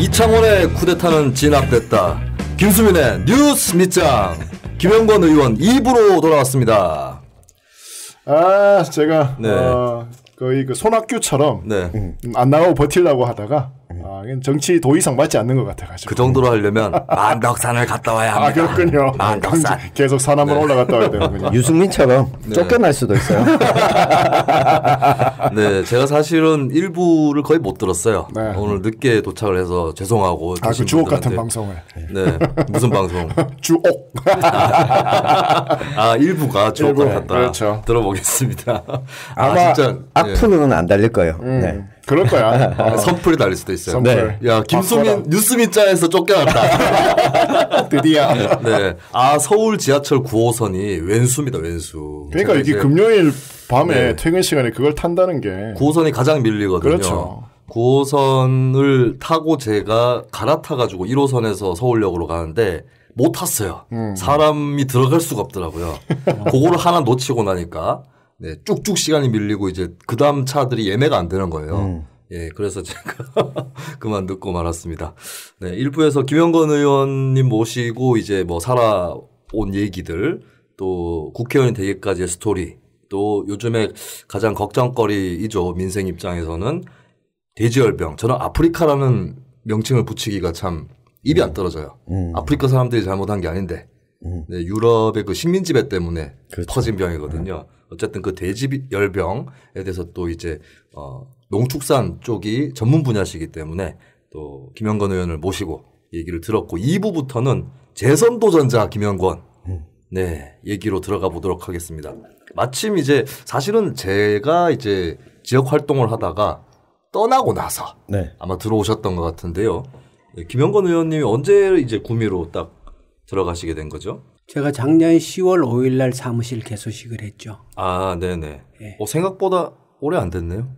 이창원의 쿠데타는 진압됐다. 김수민의 뉴스 밑장. 김영건 의원 2부로 돌아왔습니다. 제가 네. 거의 그 손학규처럼 네. 안 나가고 버틸라고 하다가 정치 도의상 맞지 않는 것 같아가지고 그 정도로 하려면 만덕산을 갔다 와야 합니다. 그렇군요. 만덕산. 계속 산 한번 올라갔다 와야 되는군요. 유승민처럼 네. 쫓겨날 수도 있어요. 네, 제가 사실은 1부를 거의 못 들었어요. 네. 오늘 늦게 도착을 해서 죄송하고. 그 주옥 같은 방송을. 네, 무슨 방송? 주옥. 1부가 주옥 같았다. 그렇죠. 들어보겠습니다. 아마 진짜 악플은 안 달릴 거예요. 네. 그럴 거야. 선풀이 달릴 수도 있어요. 선풀. 야, 김수민 뉴스민자에서 쫓겨났다. 드디어. 네. 서울 지하철 9호선이 왼수입니다, 왼수. 그러니까 이게 금요일 밤에 네. 퇴근 시간에 그걸 탄다는 게 9호선이 가장 밀리거든요. 그렇죠. 9호선을 타고 제가 갈아타가지고 1호선에서 서울역으로 가는데 못 탔어요. 사람이 들어갈 수가 없더라고요. 그거를 하나 놓치고 나니까 네, 쭉쭉 시간이 밀리고 이제 그 다음 차들이 예매가 안 되는 거예요. 예, 그래서 제가 그만 듣고 말았습니다. 네, 1부에서 김영건 의원님 모시고 이제 뭐 살아온 얘기들 또 국회의원이 되기까지의 스토리 또 요즘에 가장 걱정거리이죠. 민생 입장에서는 돼지열병. 저는 아프리카라는 명칭을 붙이기가 참 입이 안 떨어져요. 아프리카 사람들이 잘못한 게 아닌데 네, 유럽의 그 식민지배 때문에 그렇죠. 퍼진 병이거든요. 어쨌든 그 돼지열병에 대해서 또 이제 농축산 쪽이 전문 분야시기 때문에 또 김영건 의원을 모시고 얘기를 들었고 2부부터는 재선 도전자 김영건 네, 얘기로 들어가 보도록 하겠습니다. 마침 이제 사실은 제가 이제 지역 활동을 하다가 떠나고 나서 네. 아마 들어오셨던 것 같은데요. 네, 김영건 의원님이 언제 이제 구미로 딱 들어가시게 된 거죠? 제가 작년 10월 5일 날 사무실 개소식을 했죠. 네네. 네. 생각보다 오래 안 됐네요.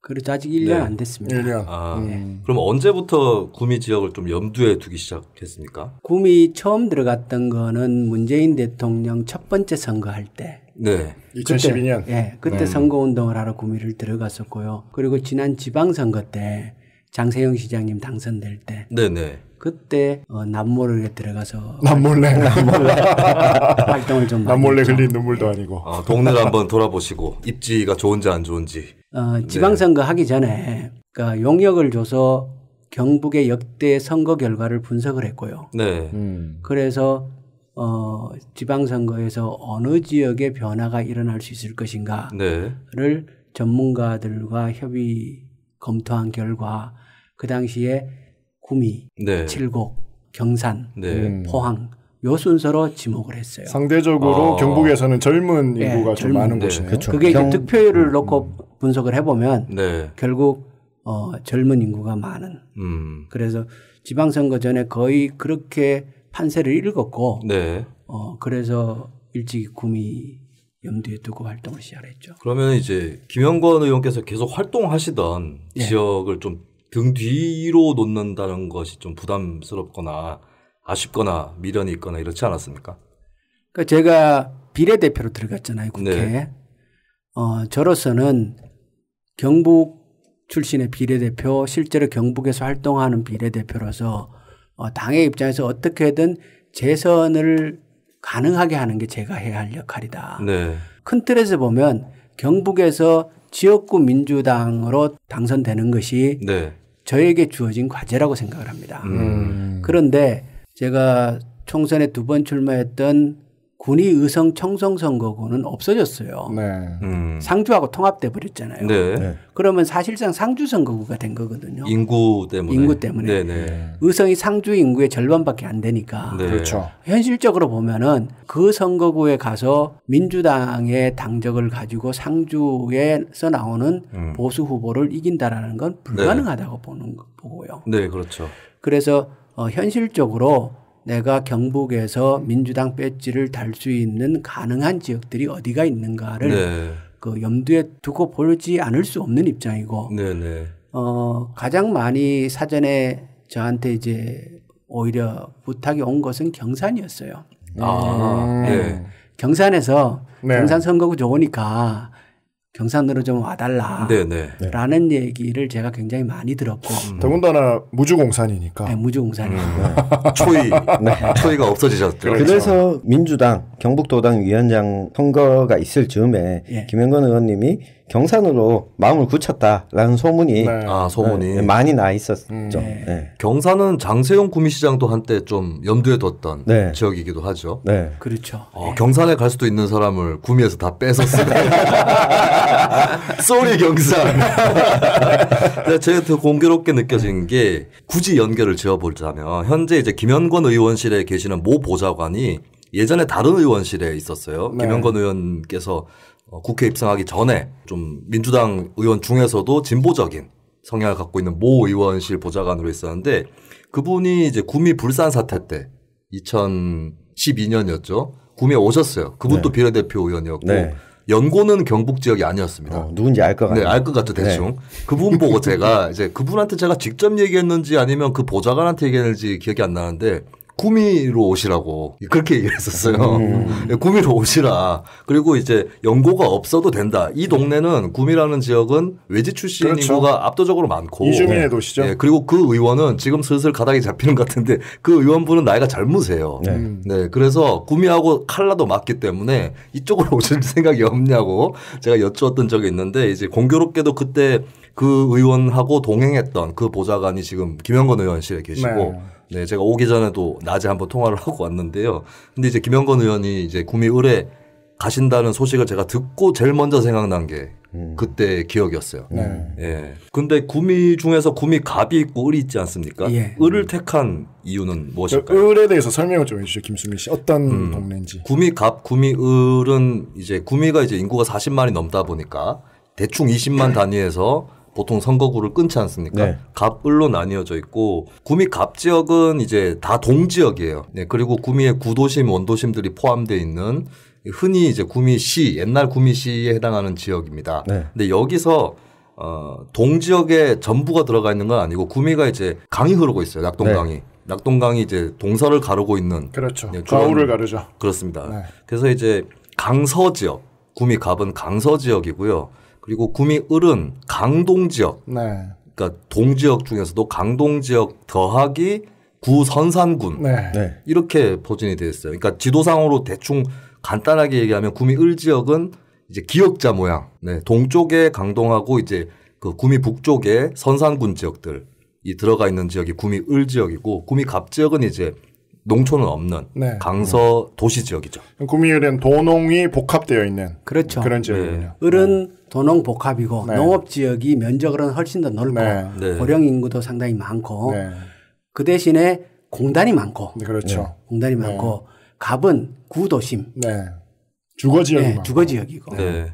그래도 아직 1년 네. 안 됐습니다. 1년. 그럼 언제부터 구미 지역을 좀 염두에 두기 시작했습니까? 구미 처음 들어갔던 거는 문재인 대통령 첫 번째 선거할 때. 네. 2012년. 그때 선거운동을 하러 구미를 들어갔었고요. 그리고 지난 지방선거 때 장세영 시장님 당선될 때. 네네. 그때 남몰에 들어가서 남몰래 활동을 좀 남몰래 많이 했죠. 흘린 눈물도 아니고. 동네를 한번 돌아보시고 입지가 좋은지 안 좋은지. 지방선거 하기 전에 그러니까 용역을 줘서 경북의 역대 선거 결과를 분석을 했고요. 네. 그래서 지방선거에서 어느 지역에 변화가 일어날 수 있을 것인가를 네. 전문가들과 협의 검토한 결과 그 당시에 구미, 네. 칠곡, 경산, 네. 포항 요 순서로 지목을 했어요. 상대적으로 경북에서는 젊은 인구가 좀 젊은, 많은 네. 곳이네요. 그렇죠. 그게 이제 득표율을 놓고 분석을 해보면 네. 결국 젊은 인구가 많은. 그래서 지방선거 전에 거의 그렇게 판세를 읽었고 네. 그래서 일찍 구미 염두에 두고 활동을 시작했죠. 그러면 이제 김영건 의원께서 계속 활동하시던 예. 지역을 좀 등 뒤로 놓는다는 것이 좀 부담스럽거나 아쉽거나 미련이 있거나 이렇지 않았습니까? 그러니까 제가 비례대표로 들어갔잖아요, 국회에. 네. 저로서는 경북 출신의 비례대표, 실제로 경북에서 활동하는 비례대표로서 당의 입장에서 어떻게든 재선을 가능하게 하는 게 제가 해야 할 역할이다. 네. 큰 틀에서 보면 경북에서 지역구 민주당으로 당선되는 것이 네. 저에게 주어진 과제라고 생각을 합니다. 그런데 제가 총선에 2번 출마했던 군위 의성 청송 선거구는 없어졌어요. 네. 상주하고 통합돼 버렸잖아요. 네. 그러면 사실상 상주 선거구가 된 거거든요. 인구 때문에. 인구 때문에. 네네. 의성이 상주 인구의 절반밖에 안 되니까. 네. 그렇죠. 현실적으로 보면은 그 선거구에 가서 민주당의 당적을 가지고 상주에서 나오는 보수 후보를 이긴다라는 건 불가능하다고 보고요. 네, 그렇죠. 그래서 현실적으로 내가 경북에서 민주당 배지를 달 수 있는 가능한 지역들이 어디가 있는가를 네. 그 염두에 두고 보지 않을 수 없는 입장이고 네네. 가장 많이 사전에 저한테 이제 오히려 부탁이 온 것은 경산이었어요. 네. 경산에서 네. 경산 선거구 좋으니까 경산으로 좀 와달라. 네네. 라는 얘기를 제가 굉장히 많이 들었고. 더군다나 무주공산이니까. 네, 무주공산이니까. 초이가 없어지셨죠. 그래서 민주당 경북도당 위원장 선거가 있을 즈음에 예. 김영건 의원님이 경산으로 마음을 굳혔다라는 소문이 네. 소문이. 많이 나 있었죠. 네. 네. 경산은 장세용 구미시장도 한때 좀 염두에 뒀던 네. 지역이기도 하죠. 네. 그렇죠. 경산에 갈 수도 있는 사람을 구미에서 다 뺏었어요. 쏘리 경산. 제가 더 공교롭게 느껴진 게 굳이 연결을 지어보자면 현재 이제 김현권 의원실에 계시는 모 보좌관이 예전에 다른 의원실에 있었어요. 네. 김현권 의원께서 국회 입성하기 전에 좀 민주당 의원 중에서도 진보적인 성향을 갖고 있는 모 의원실 보좌관으로 있었는데 그분이 이제 구미 불산 사태 때 2012년이었죠. 구미에 오셨어요. 그분도 비례대표 의원이었고 네. 연고는 경북 지역이 아니었습니다. 누군지 알 것 같아요. 네, 알 것 같죠, 대충. 그분 보고 제가 이제 그분한테 제가 직접 얘기했는지 아니면 그 보좌관한테 얘기했는지 기억이 안 나는데 구미로 오시라고 그렇게 얘기를 했었어요. 구미로 오시라. 그리고 이제 연고가 없어도 된다. 이 동네는 구미라는 지역은 외지 출신 그렇죠. 인구가 압도적으로 많고 이주민의 도시죠. 네, 그리고 그 의원은 지금 슬슬 가닥이 잡히는 것 같은데 그 의원분은 나이가 젊으세요. 네, 그래서 구미하고 칼라도 맞기 때문에 이쪽으로 오실 생각이 없냐고 제가 여쭈었던 적이 있는데 이제 공교롭게도 그때 그 의원하고 동행했던 그 보좌관이 지금 김영건 의원실에 계시고 네, 제가 오기 전에도 낮에 한번 통화를 하고 왔는데요. 근데 이제 김영건 의원이 이제 구미 을에 가신다는 소식을 제가 듣고 제일 먼저 생각난 게 그때 기억이었어요. 예. 근데 구미 중에서 구미 갑이 있고 을이 있지 않습니까? 예. 을을 택한 이유는 무엇일까요? 을에 대해서 설명을 좀 해주시죠, 김수민 씨. 어떤 동네인지. 구미 갑, 구미 을은 이제 구미가 이제 인구가 40만이 넘다 보니까 대충 20만 단위에서 보통 선거구를 끊지 않습니까? 네. 갑을로 나뉘어져 있고 구미 갑 지역은 이제 다 동지역이에요. 네, 그리고 구미의 구도심, 원도심들이 포함되어 있는 흔히 이제 구미시, 옛날 구미시에 해당하는 지역입니다. 네. 근데 여기서 동지역에 전부가 들어가 있는 건 아니고 구미가 이제 강이 흐르고 있어요. 낙동강이. 네. 낙동강이 이제 동서를 가르고 있는 그렇죠. 네, 좌우를 가르죠. 그렇습니다. 네. 그래서 이제 강서 지역, 구미 갑은 강서 지역이고요. 그리고 구미 을은 강동 지역, 네. 그러니까 동지역 중에서도 강동 지역 더하기 구선산군 네. 네. 이렇게 포진이 되어 있어요. 그러니까 지도상으로 대충 간단하게 얘기하면 구미 을 지역은 이제 기역자 모양, 네, 동쪽에 강동하고 이제 그 구미 북쪽에 선산군 지역들이 들어가 있는 지역이 구미 을 지역이고 구미 갑 지역은 이제 농촌은 없는 네. 강서 도시 지역이죠. 구미을은 도농이 복합되어 있는 그렇죠. 그런 지역이군요. 을은 도농 복합이고 네. 농업 지역이 면적으로는 훨씬 더 넓고 네. 네. 고령 인구도 상당히 많고 네. 그 대신에 공단이 많고 네, 그렇죠. 공단이 많고 갑은 구도심, 네. 주거 지역이 네, 많고. 주거 지역이고 네.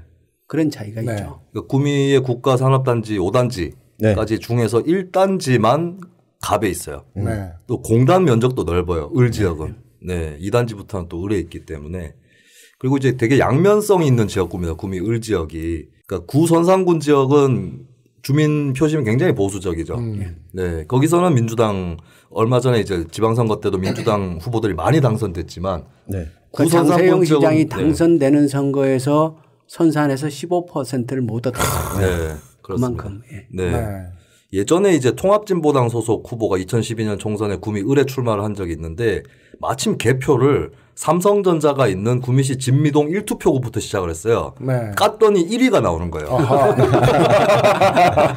그런 차이가 네. 있죠. 그러니까 구미의 국가산업단지 5단지까지 중에서 1단지만 갑에 있어요. 네. 또 공단 면적도 넓어요. 을 지역은. 네. 2단지부터는 또 을에 있기 때문에. 그리고 이제 되게 양면성이 있는 지역구입니다. 구미 을 지역이. 그러니까 구선산군 지역은 주민 표심이 굉장히 보수적이죠. 네. 거기서는 민주당 얼마 전에 이제 지방선거 때도 민주당 후보들이 많이 당선됐지만 네. 그 장세용 시장이 당선되는 선거에서 선산에서 15%를 못 얻었어요. 네. 그렇습니다. 그만큼. 예. 네. 네. 예전에 이제 통합진보당 소속 후보가 2012년 총선에 구미 을에 출마를 한 적이 있는데 마침 개표를 삼성전자가 있는 구미시 진미동 1투표구부터 시작을 했어요. 네. 깠더니 1위가 나오는 거예요.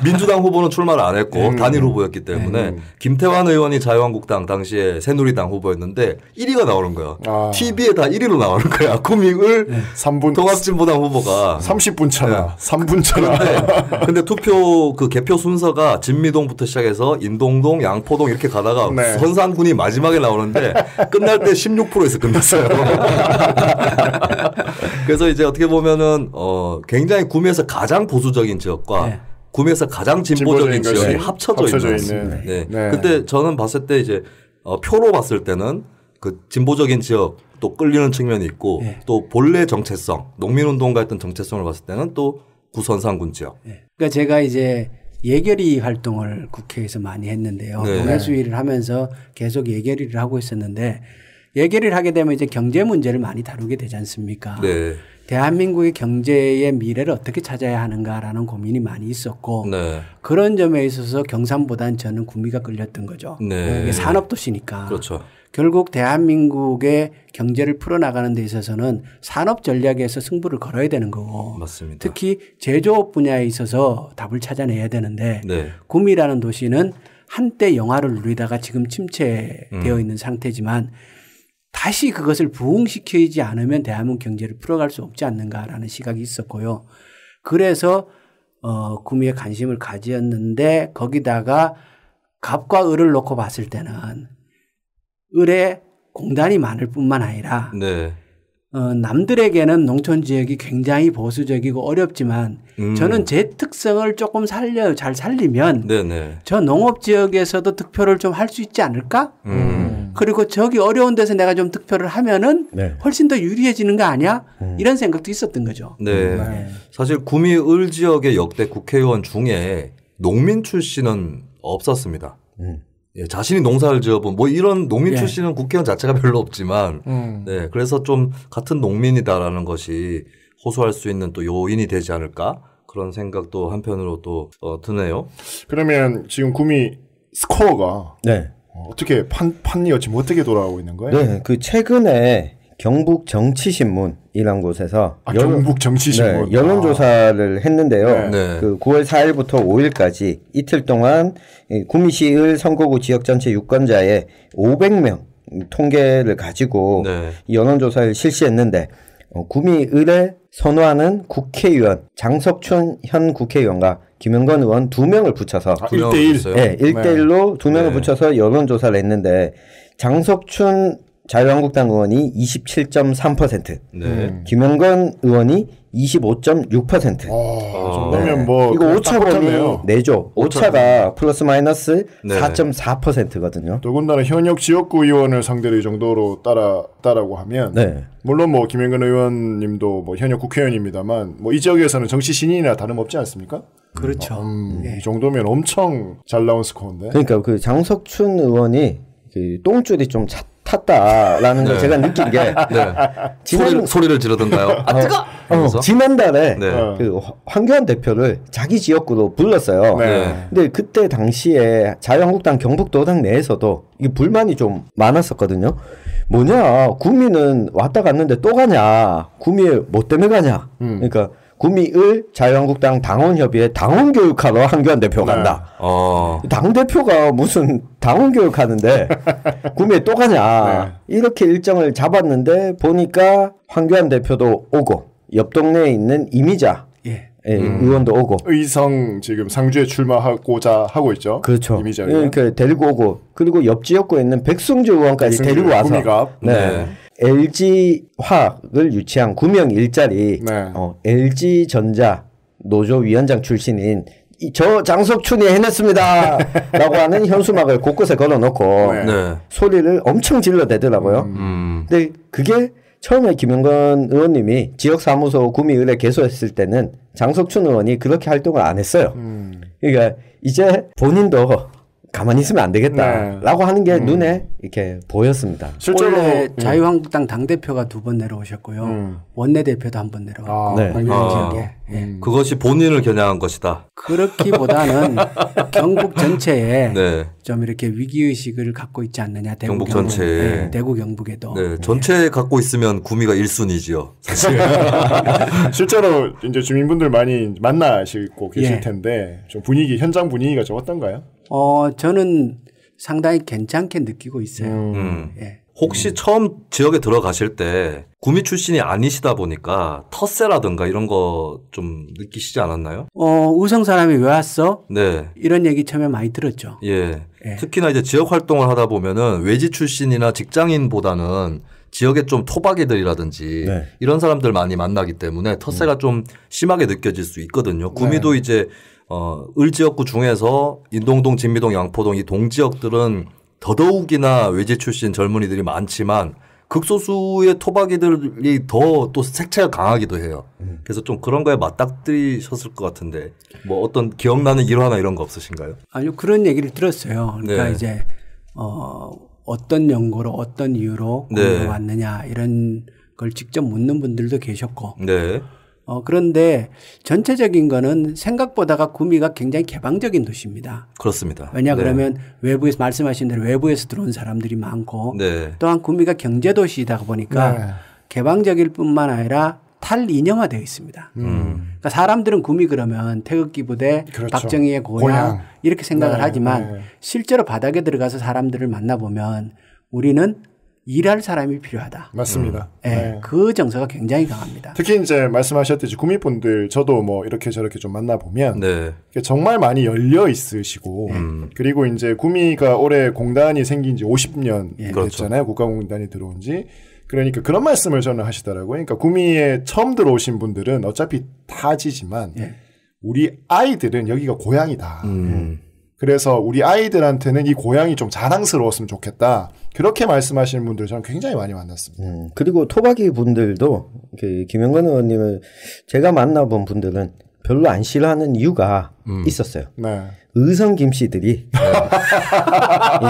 민주당 후보는 출마를 안 했고 단일 후보였기 때문에 김태환 의원이 자유한국당 당시에 새누리당 후보였는데 1위가 나오는 거예요. TV에 다 1위로 나오는 거야. 구미 을 3분 통합진보당 후보가 30분 차나 3분 차나. 근데 투표 그 개표 순서가 진미동부터 시작해서 인동동, 양포동 이렇게 가다가 네. 선산군이 마지막에 나오는데 끝날 때 16%에서 끝났어요. 그래서 이제 어떻게 보면은 굉장히 구미에서 가장 보수적인 지역과 네. 구미에서 가장 진보적인 진보적인 지역이 것이 합쳐져 있는. 네. 그때 저는 봤을 때 이제 표로 봤을 때는 그 진보적인 지역 또 끌리는 측면이 있고 네. 또 본래 정체성, 농민운동가 했던 정체성을 봤을 때는 또 구선산군 지역. 그러니까 제가 이제 예결위 활동을 국회에서 많이 했는데요. 네. 동해수위를 하면서 계속 예결위를 하고 있었는데 예결위를 하게 되면 이제 경제 문제를 많이 다루게 되지 않습니까? 네. 대한민국의 경제의 미래를 어떻게 찾아야 하는가라는 고민이 많이 있었고 네. 그런 점에 있어서 경산보다는 저는 구미가 끌렸던 거죠. 네. 이게 산업도시니까. 그렇죠. 결국 대한민국의 경제를 풀어나가는 데 있어서는 산업 전략에서 승부를 걸어야 되는 거고 맞습니다. 특히 제조업 분야에 있어서 답을 찾아내야 되는데 네. 구미라는 도시는 한때 영화를 누리다가 지금 침체되어 있는 상태지만 다시 그것을 부흥시키지 않으면 대한민국 경제를 풀어갈 수 없지 않는가라는 시각이 있었고요. 그래서 구미에 관심을 가지었는데 거기다가 갑과 을을 놓고 봤을 때는 을에 공단이 많을 뿐만 아니라 네. 남들에게는 농촌 지역이 굉장히 보수적이고 어렵지만 저는 제 특성을 조금 잘 살리면 네네. 저 농업 지역에서도 득표를 좀 할 수 있지 않을까? 그리고 저기 어려운 데서 내가 좀 득표를 하면은 네. 훨씬 더 유리해지는 거 아니야? 이런 생각도 있었던 거죠. 네. 사실 구미 을 지역의 역대 국회의원 중에 농민 출신은 없었습니다. 예, 자신이 농사를 지어본 뭐 이런 농민 예. 출신은 국회의원 자체가 별로 없지만 네, 그래서 좀 같은 농민이다라는 것이 호소할 수 있는 또 요인이 되지 않을까 그런 생각도 한편으로 또 드네요. 그러면 지금 구미 스코어가 네. 어떻게 판이가 지금 어떻게 돌아가고 있는 거예요? 네, 그 최근에 경북 정치신문이란 곳에서 경북 정치신문. 네, 여론조사를 했는데요. 네. 그 9월 4일부터 5일까지 이틀 동안 구미시을 선거구 지역 전체 유권자의 500명 통계를 가지고 네. 이 여론조사를 실시했는데 구미을에 선호하는 국회의원 장석춘 현 국회의원과 김영건 의원 2명을 붙여서 1대1. 네, 1대1로 2명을 네. 붙여서 여론조사를 했는데 장석춘 자유한국당 의원이 27.3%, 네. 김영건 의원이 25.6%. 정도면 뭐 이거 오차범위 내죠. 오차가 플러스 마이너스 네. 4.4%거든요. 더군다나 현역 지역구 의원을 상대로 이 정도로 따라고 하면 네. 물론 뭐 김영건 의원님도 뭐 현역 국회의원입니다만 뭐 이 지역에서는 정치 신인이나 다름없지 않습니까? 그렇죠. 이 정도면 엄청 잘 나온 스코어인데. 그러니까 그 장석춘 의원이 그 똥줄이 좀 탔다라는 걸 제가 느낀 게 네. 소리를 지르던가요? 아 뜨거! 지난달에 네. 그 황교안 대표를 자기 지역구로 불렀어요. 네. 근데 그때 당시에 자유한국당 경북도당 내에서도 이게 불만이 좀 많았었거든요. 뭐냐, 구미는 왔다 갔는데 또 가냐, 구미에 뭐 때문에 가냐. 그러니까 구미을 자유한국당 당원협의회 당원교육하러 황교안 대표 간다. 당대표가 무슨 당원교육하는데 구미에 또 가냐. 이렇게 일정을 잡았는데 보니까 황교안 대표도 오고 옆 동네에 있는 이미자 의원도 오고. 의성 지금 상주에 출마하고자 하고 있죠. 그렇죠. 이미자 이렇게 데리고 오고 그리고 옆 지역구에 있는 백승주 의원까지 데리고 와서 구미갑. 네. LG화학을 유치한 구명 일자리 LG전자 노조위원장 출신인 저 장석춘이 해냈습니다 라고 하는 현수막을 곳곳에 걸어놓고 소리를 엄청 질러대더라고요. 근데 그게 처음에 김영건 의원님이 지역사무소 구미을에 개소했을 때는 장석춘 의원이 그렇게 활동을 안 했어요. 그러니까 이제 본인도 가만히 있으면 안 되겠다라고 하는 게 눈에 이렇게 보였습니다. 실제로 원래 자유한국당 당대표가 2번 내려오셨고요. 원내대표도 1번 내려왔고 지역에. 그것이 본인을 겨냥한 것이다. 그렇기보다는 경북 전체에 좀 이렇게 위기의식을 갖고 있지 않느냐. 경북 전체에. 대구 경북에도. 네, 전체에 갖고 있으면 구미가 1순위지요. 사실. 실제로 이제 주민분들 많이 만나시고 계실 텐데 좀 현장 분위기가 좀 어떤가요? 저는 상당히 괜찮게 느끼고 있어요. 혹시 처음 지역에 들어가실 때 구미 출신이 아니시다 보니까 텃세라든가 이런 거 좀 느끼시지 않았나요? 우성 사람이 왜 왔어? 네. 이런 얘기 처음에 많이 들었죠. 특히나 이제 지역 활동을 하다 보면은 외지 출신이나 직장인보다는 지역에 좀 토박이들이라든지 이런 사람들 많이 만나기 때문에 텃세가 좀 심하게 느껴질 수 있거든요. 구미도 이제 을 지역구 중에서 인동동, 진미동, 양포동 이 동지역들은 더더욱이나 외지 출신 젊은이들이 많지만 극소수의 토박이들이 더 또 색채가 강하기도 해요. 그래서 좀 그런 거에 맞닥뜨리셨을 것 같은데 뭐 어떤 기억나는 일화나 이런 거 없으신가요? 아니요. 그런 얘기를 들었어요. 그러니까 이제 어떤 연고로 어떤 이유로 왔느냐 이런 걸 직접 묻는 분들도 계셨고. 네. 그런데 전체적인 거는 생각보다가 구미가 굉장히 개방적인 도시입니다. 그렇습니다. 왜냐 그러면 외부에서 말씀하신 대로 외부에서 들어온 사람들이 많고 또한 구미가 경제도시이다 보니까 개방적일 뿐만 아니라 탈이념화되어 있습니다. 그러니까 사람들은 구미 그러면 태극기 부대, 그렇죠. 박정희의 고향 이렇게 생각을 하지만 실제로 바닥에 들어가서 사람들을 만나보면 우리는 일할 사람이 필요하다. 맞습니다. 네. 그 정서가 굉장히 강합니다. 특히 이제 말씀하셨듯이 구미분들 저도 뭐 이렇게 저렇게 좀 만나보면 정말 많이 열려 있으시고 그리고 이제 구미가 올해 공단이 생긴 지 50년 됐잖아요. 국가공단이 들어온 지. 그러니까 그런 말씀을 저는 하시더라고요. 그러니까 구미에 처음 들어오신 분들은 어차피 타지지만 우리 아이들은 여기가 고향이다. 그래서 우리 아이들한테는 이 고향이 좀 자랑스러웠으면 좋겠다. 그렇게 말씀하시는 분들 저는 굉장히 많이 만났습니다. 그리고 토박이 분들도 김영건 의원님을 제가 만나본 분들은 별로 안 싫어하는 이유가 있었어요. 의성 김씨들이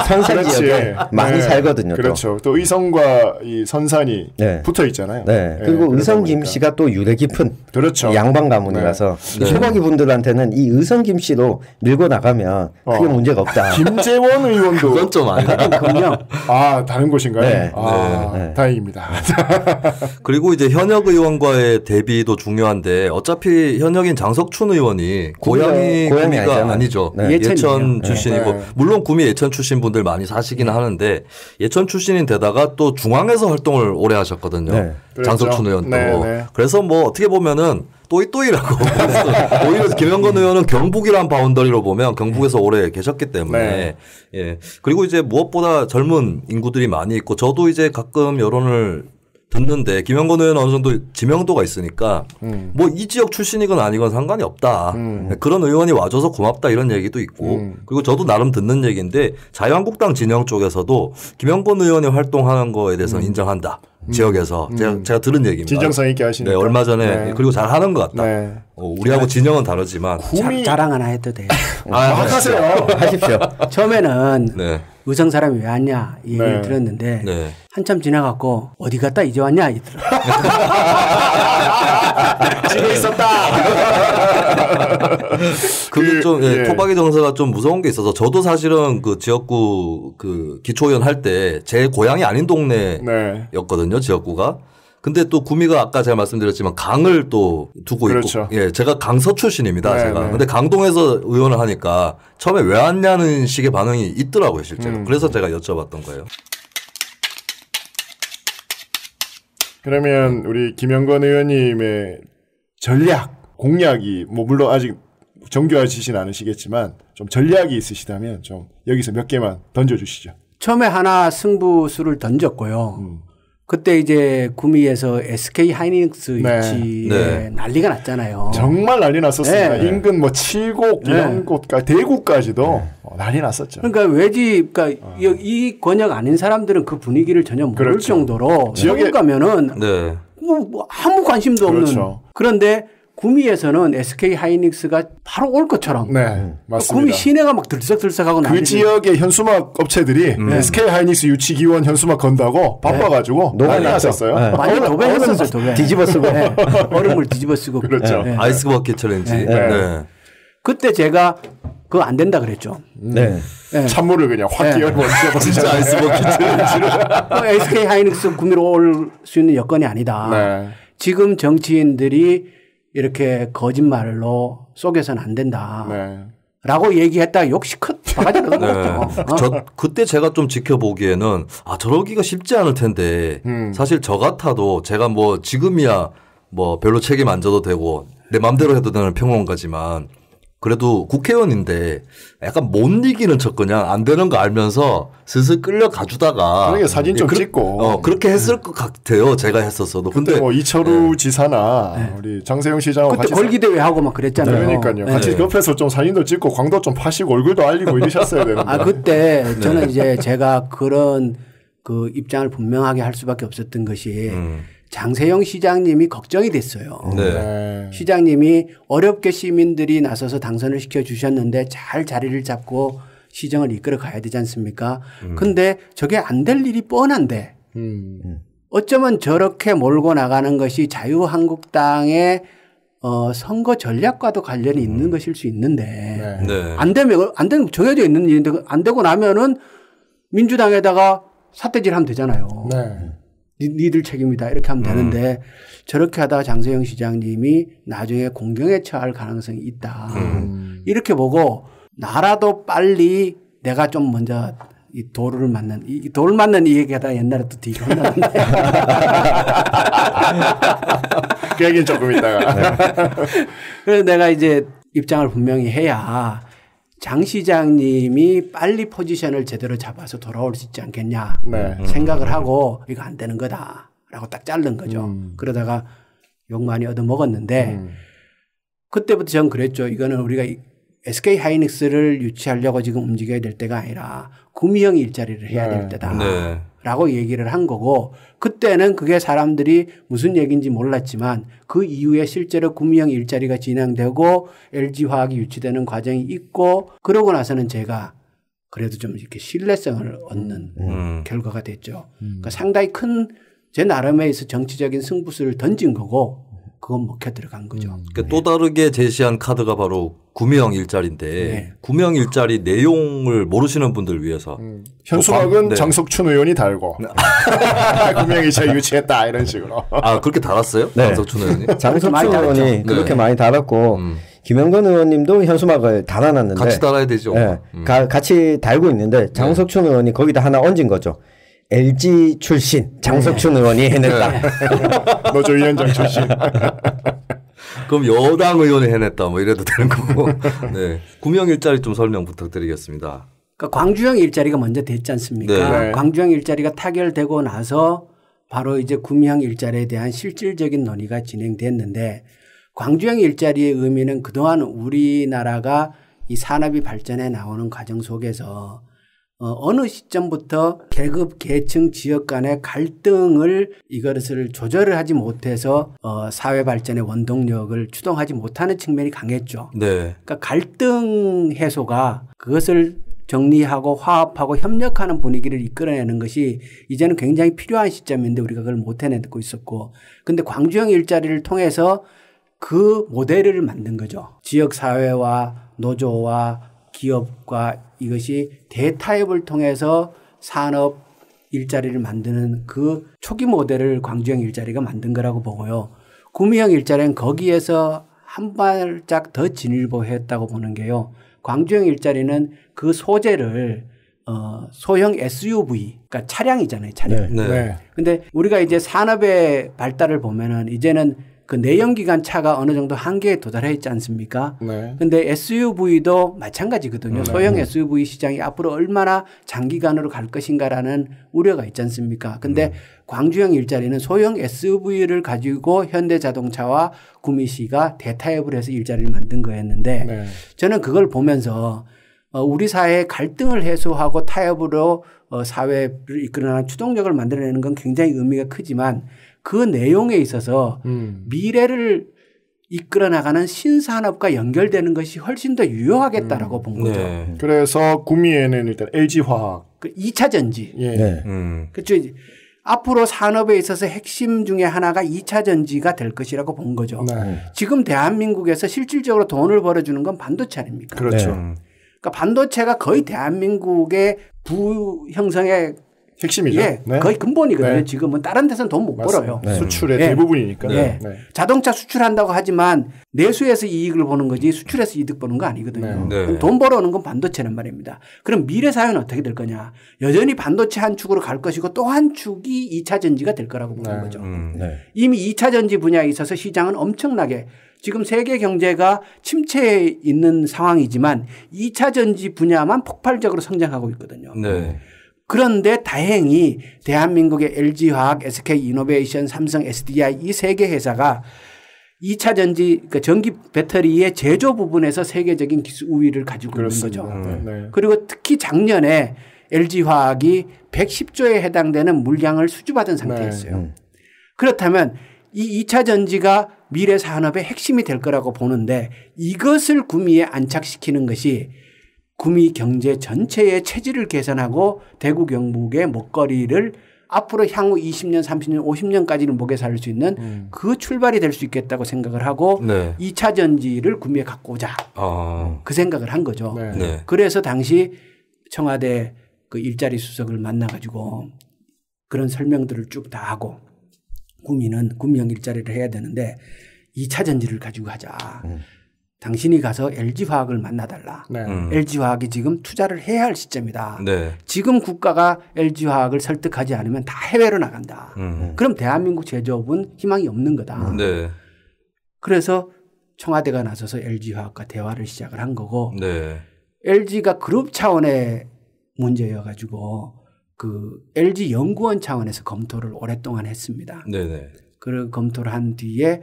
선산 지역에 많이 살거든요. 그렇죠. 또 의성과 이 선산이 붙어 있잖아요. 그리고 의성 김씨가 또 유래 깊은 양반 가문이라서 토박이 분들한테는 이 의성 김씨로 밀고 나가면 크게 문제가 없다. 김재원 의원도 그건 좀 아니에요. 다른 곳인가요? 다행입니다. 그리고 이제 현역 의원과의 대비도 중요한데 어차피 현역인 장석춘 의원이 고향이 구미가 아니죠. 예천 출신이고 물론 구미 예천 출신 분들 많이 사시긴 하는데 예천 출신인 데다가 또 중앙에서 활동을 오래 하셨거든요. 장석춘 의원도. 그래서 뭐 어떻게 보면은 또이또이라고 오히려 김영건 의원은 경북이란 바운더리로 보면 경북에서 오래 계셨기 때문에 그리고 이제 무엇보다 젊은 인구들이 많이 있고 저도 이제 가끔 여론을 듣는데 김영건 의원은 어느 정도 지명도가 있으니까 뭐 이 지역 출신이건 아니건 상관이 없다. 그런 의원이 와줘서 고맙다 이런 얘기도 있고 그리고 저도 나름 듣는 얘기인데 자유한국당 진영 쪽에서도 김영건 의원이 활동하는 거에 대해서는 인정한다. 지역에서 제가 들은 얘기입니다. 진정성 있게 하시니까. 얼마 전에 그리고 잘하는 것 같다. 우리하고 진영은 다르지만 자랑 하나 해도 돼요. 하세요. 하십시오. 처음에는 의성 사람이 왜 왔냐 이 얘기를 들었는데 한참 지나갖고 어디 갔다 이제 왔냐 이더라고요. 집에 있었다. 그게 좀 토박이 정서가 좀 무서운 게 있어서 저도 사실은 그 지역구 그 기초의원 할 때 제 고향이 아닌 동네였거든요. 지역구가. 근데 또 구미가 아까 제가 말씀드렸지만 강을 또 두고 있고 제가 강서 출신입니다. 제가. 근데 강동에서 의원을 하니까 처음에 왜 왔냐는 식의 반응이 있더라고요, 실제로. 그래서 제가 여쭤봤던 거예요. 그러면 우리 김영건 의원님의 전략, 공약이 뭐 물론 아직 정교하시진 않으시겠지만 좀 전략이 있으시다면 좀 여기서 몇 개만 던져주시죠. 처음에 하나 승부수를 던졌고요. 그때 이제 구미에서 SK 하이닉스 유치에 난리가 났잖아요. 정말 난리 났었습니다. 인근 뭐 칠곡 이런 곳까지 대구까지도 난리 났었죠. 그러니까 그러니까 이 권역 아닌 사람들은 그 분위기를 전혀 모를 정도로 지역에 가면은 뭐 아무 관심도 없는. 그런데 구미에서는 SK 하이닉스가 바로 올 것처럼. 맞습니다. 구미 시내가 막 들썩들썩하고 그 지역의 현수막 업체들이 SK 하이닉스 유치 기원 현수막 건다고 바빠가지고 난리 났었어요. 많이 도배했었어요. 도배. 뒤집어 쓰고. 얼음물 뒤집어 쓰고. 그렇죠. 아이스 버킷 챌린지. 그때 제가 그거 안 된다 그랬죠. 찬물을 그냥 확 끼워버리죠. 진짜 아이스 버킷 챌린지를. SK 하이닉스 구미로 올 수 있는 여건이 아니다. 지금 정치인들이 이렇게 거짓말로 속여서는 안 된다. 라고 얘기했다가 욕시컷 바가지로 저 그때 제가 좀 지켜보기에는 저러기가 쉽지 않을 텐데 사실 저 같아도 제가 뭐 지금이야 뭐 별로 책임 안 져도 되고 내 맘대로 해도 되는 평론가지만 그래도 국회의원인데 약간 못 이기는 척 그냥 안 되는 거 알면서 슬슬 끌려가주다가 그러니까 사진 좀 찍고 그렇게 했을 것 같아요. 제가 했었어도. 근데 뭐 이철우 지사나 우리 장세영 시장하고 그때 걸기대회 하고 막 그랬잖아요. 그러니까요. 같이 옆에서 좀 사진도 찍고 광도 좀 파시고 얼굴도 알리고 이러셨어야 되는데. 그때 저는 이제 제가 그런 그 입장을 분명하게 할 수밖에 없었던 것이 장세영 시장님이 걱정이 됐어요. 시장님이 어렵게 시민들이 나서서 당선을 시켜주셨는데 잘 자리를 잡고 시정을 이끌어 가야 되지 않습니까? 근데 저게 안 될 일이 뻔한데 어쩌면 저렇게 몰고 나가는 것이 자유한국당의 선거 전략과도 관련이 있는 것일 수 있는데 네. 안 되면 정해져 있는 일인데 안 되고 나면은 민주당에다가 삿대질 하면 되잖아요. 네. 니들 책임이다 이렇게 하면 되는데 저렇게 하다가 장세영 시장님이 나중에 공경에 처할 가능성이 있다. 이렇게 보고 나라도 빨리 내가 좀 먼저 이 돌을 맞는 돌 맞는 이 얘기하다 옛날에 또 되게 혼나는데 그 얘기는 조금 있다가 그래서 내가 이제 입장을 분명히 해야 장 시장님이 빨리 포지션을 제대로 잡아서 돌아올 수 있지 않겠냐 생각을 하고 이거 안 되는 거다라고 딱 자른 거죠. 그러다가 욕 많이 얻어먹었는데 그때부터 전 그랬죠. 이거는 우리가 SK 하이닉스를 유치하려고 지금 움직여야 될 때가 아니라 구미형 일자리를 해야 될 때다 라고 얘기를 한 거고 그때는 그게 사람들이 무슨 얘기인지 몰랐지만 그 이후에 실제로 구미형 일자리가 진행되고 LG화학이 유치되는 과정이 있고 그러고 나서는 제가 그래도 좀 이렇게 신뢰성을 얻는 결과가 됐죠. 그러니까 상당히 큰 제 나름에서 정치적인 승부수를 던진 거고 그건 먹혀 들어간 거죠. 그러니까 또 다르게 제시한 카드가 바로 구미형 일자리인데 구미형 일자리 내용을 모르시는 분들 위해서 현수막은 장석춘 의원이 달고 구미형 일자리 유치했다 이런 식으로. 아 그렇게 달았어요? 장석춘 의원이? 장석춘 의원이 그렇게 많이 달았고 김영건 의원님도 현수막을 달아놨는데 같이 달아야 되죠. 같이 달고 있는데 장석춘 의원이 거기다 하나 얹은 거죠. LG 출신 장석춘 의원이 해냈다. 노조위원장 출신. 그럼 여당 의원이 해냈다 뭐 이래도 되는 거고. 네. 구미형 일자리 좀 설명 부탁드리겠습니다. 그러니까 광주형 일자리가 먼저 됐지 않습니까? 광주형 일자리가 타결되고 나서 바로 이제 구미형 일자리에 대한 실질적인 논의가 진행됐는데 광주형 일자리의 의미는 그동안 우리나라가 이 산업이 발전해 나오는 과정 속에서 어느 시점부터 계급, 계층, 지역 간의 갈등을 이것을 조절을 하지 못해서 사회 발전의 원동력을 추동하지 못하는 측면이 강했죠. 그러니까 갈등 해소가 그것을 정리하고 화합하고 협력하는 분위기를 이끌어내는 것이 이제는 굉장히 필요한 시점인데 우리가 그걸 못 해내고 있었고 근데 광주형 일자리를 통해서 그 모델을 만든 거죠. 지역 사회와 노조와 기업과 이것이 대타협을 통해서 산업 일자리를 만드는 그 초기 모델을 광주형 일자리가 만든 거라고 보고요. 구미형 일자리는 거기에서 한 발짝 더 진일보했다고 보는 게요. 광주형 일자리는 그 소재를 소형 SUV, 그러니까 차량이잖아요. 차량. 근데 우리가 이제 산업의 발달을 보면은 이제는 그 내연기관 차가 어느 정도 한계에 도달해 있지 않습니까? 근데 SUV도 마찬가지거든요. 소형 SUV 시장이 앞으로 얼마나 장기간으로 갈 것인가라는 우려가 있지 않습니까? 근데 광주형 일자리는 소형 SUV를 가지고 현대자동차와 구미시가 대타협을 해서 일자리를 만든 거였는데 저는 그걸 보면서 우리 사회의 갈등을 해소하고 타협으로 사회를 이끌어나가는 추동력을 만들어내는 건 굉장히 의미가 크지만 그 내용에 있어서 미래를 이끌어 나가는 신산업과 연결되는 것이 훨씬 더 유효하겠다라고 본 거죠. 그래서 구미에는 일단 LG화학. 그 2차 전지. 그렇죠. 앞으로 산업에 있어서 핵심 중에 하나가 2차 전지가 될 것이라고 본 거죠. 지금 대한민국에서 실질적으로 돈을 벌어주는 건 반도체 아닙니까? 그렇죠. 그러니까 반도체가 거의 대한민국의 부 형성의 핵심이죠. 거의 근본이거든요. 지금은 다른 데서는 돈 못 벌어요. 수출의 대부분이니까. 자동차 수출한다고 하지만 내수에서 이익을 보는 거지 수출해서 이득 보는 거 아니거든요. 돈 벌어오는 건 반도체란 말입니다. 그럼 미래 사회는 어떻게 될 거냐. 여전히 반도체 한 축으로 갈 것이고 또 한 축이 2차 전지가 될 거라고 보는 거죠. 이미 2차 전지 분야에 있어서 시장은 엄청나게 지금 세계 경제가 침체에 있는 상황이지만 2차 전지 분야만 폭발적으로 성장하고 있거든요. 그런데 다행히 대한민국의 LG화학, SK이노베이션, 삼성, SDI 이 세 개 회사가 2차 전지 그러니까 전기 배터리의 제조 부분에서 세계적인 기술 우위를 가지고 있는 거죠. 그리고 특히 작년에 LG화학이 110조에 해당되는 물량을 수주받은 상태였어요. 그렇다면 이 2차 전지가 미래 산업의 핵심이 될 거라고 보는데 이것을 구미에 안착시키는 것이 구미 경제 전체의 체질을 개선하고 대구 경북의 먹거리를 앞으로 향후 20년, 30년, 50년까지는 먹여 살릴 수 있는 그 출발이 될 수 있겠다고 생각을 하고 네. 2차 전지를 구미에 갖고 오자. 그 생각을 한 거죠. 네. 네. 그래서 당시 청와대 그 일자리 수석을 만나가지고 그런 설명들을 쭉 다 하고 구미는 구미형 일자리를 해야 되는데 2차 전지를 가지고 가자. 당신이 가서 LG화학을 만나달라. 네. LG화학이 지금 투자를 해야 할 시점이다. 네. 지금 국가가 LG화학을 설득하지 않으면 다 해외로 나간다. 그럼 대한민국 제조업은 희망이 없는 거다. 네. 그래서 청와대가 나서서 LG화학과 대화를 시작을 한 거고 네. LG가 그룹 차원의 문제여가지고 그 LG 연구원 차원에서 검토를 오랫동안 했습니다. 네네. 그 검토를 한 뒤에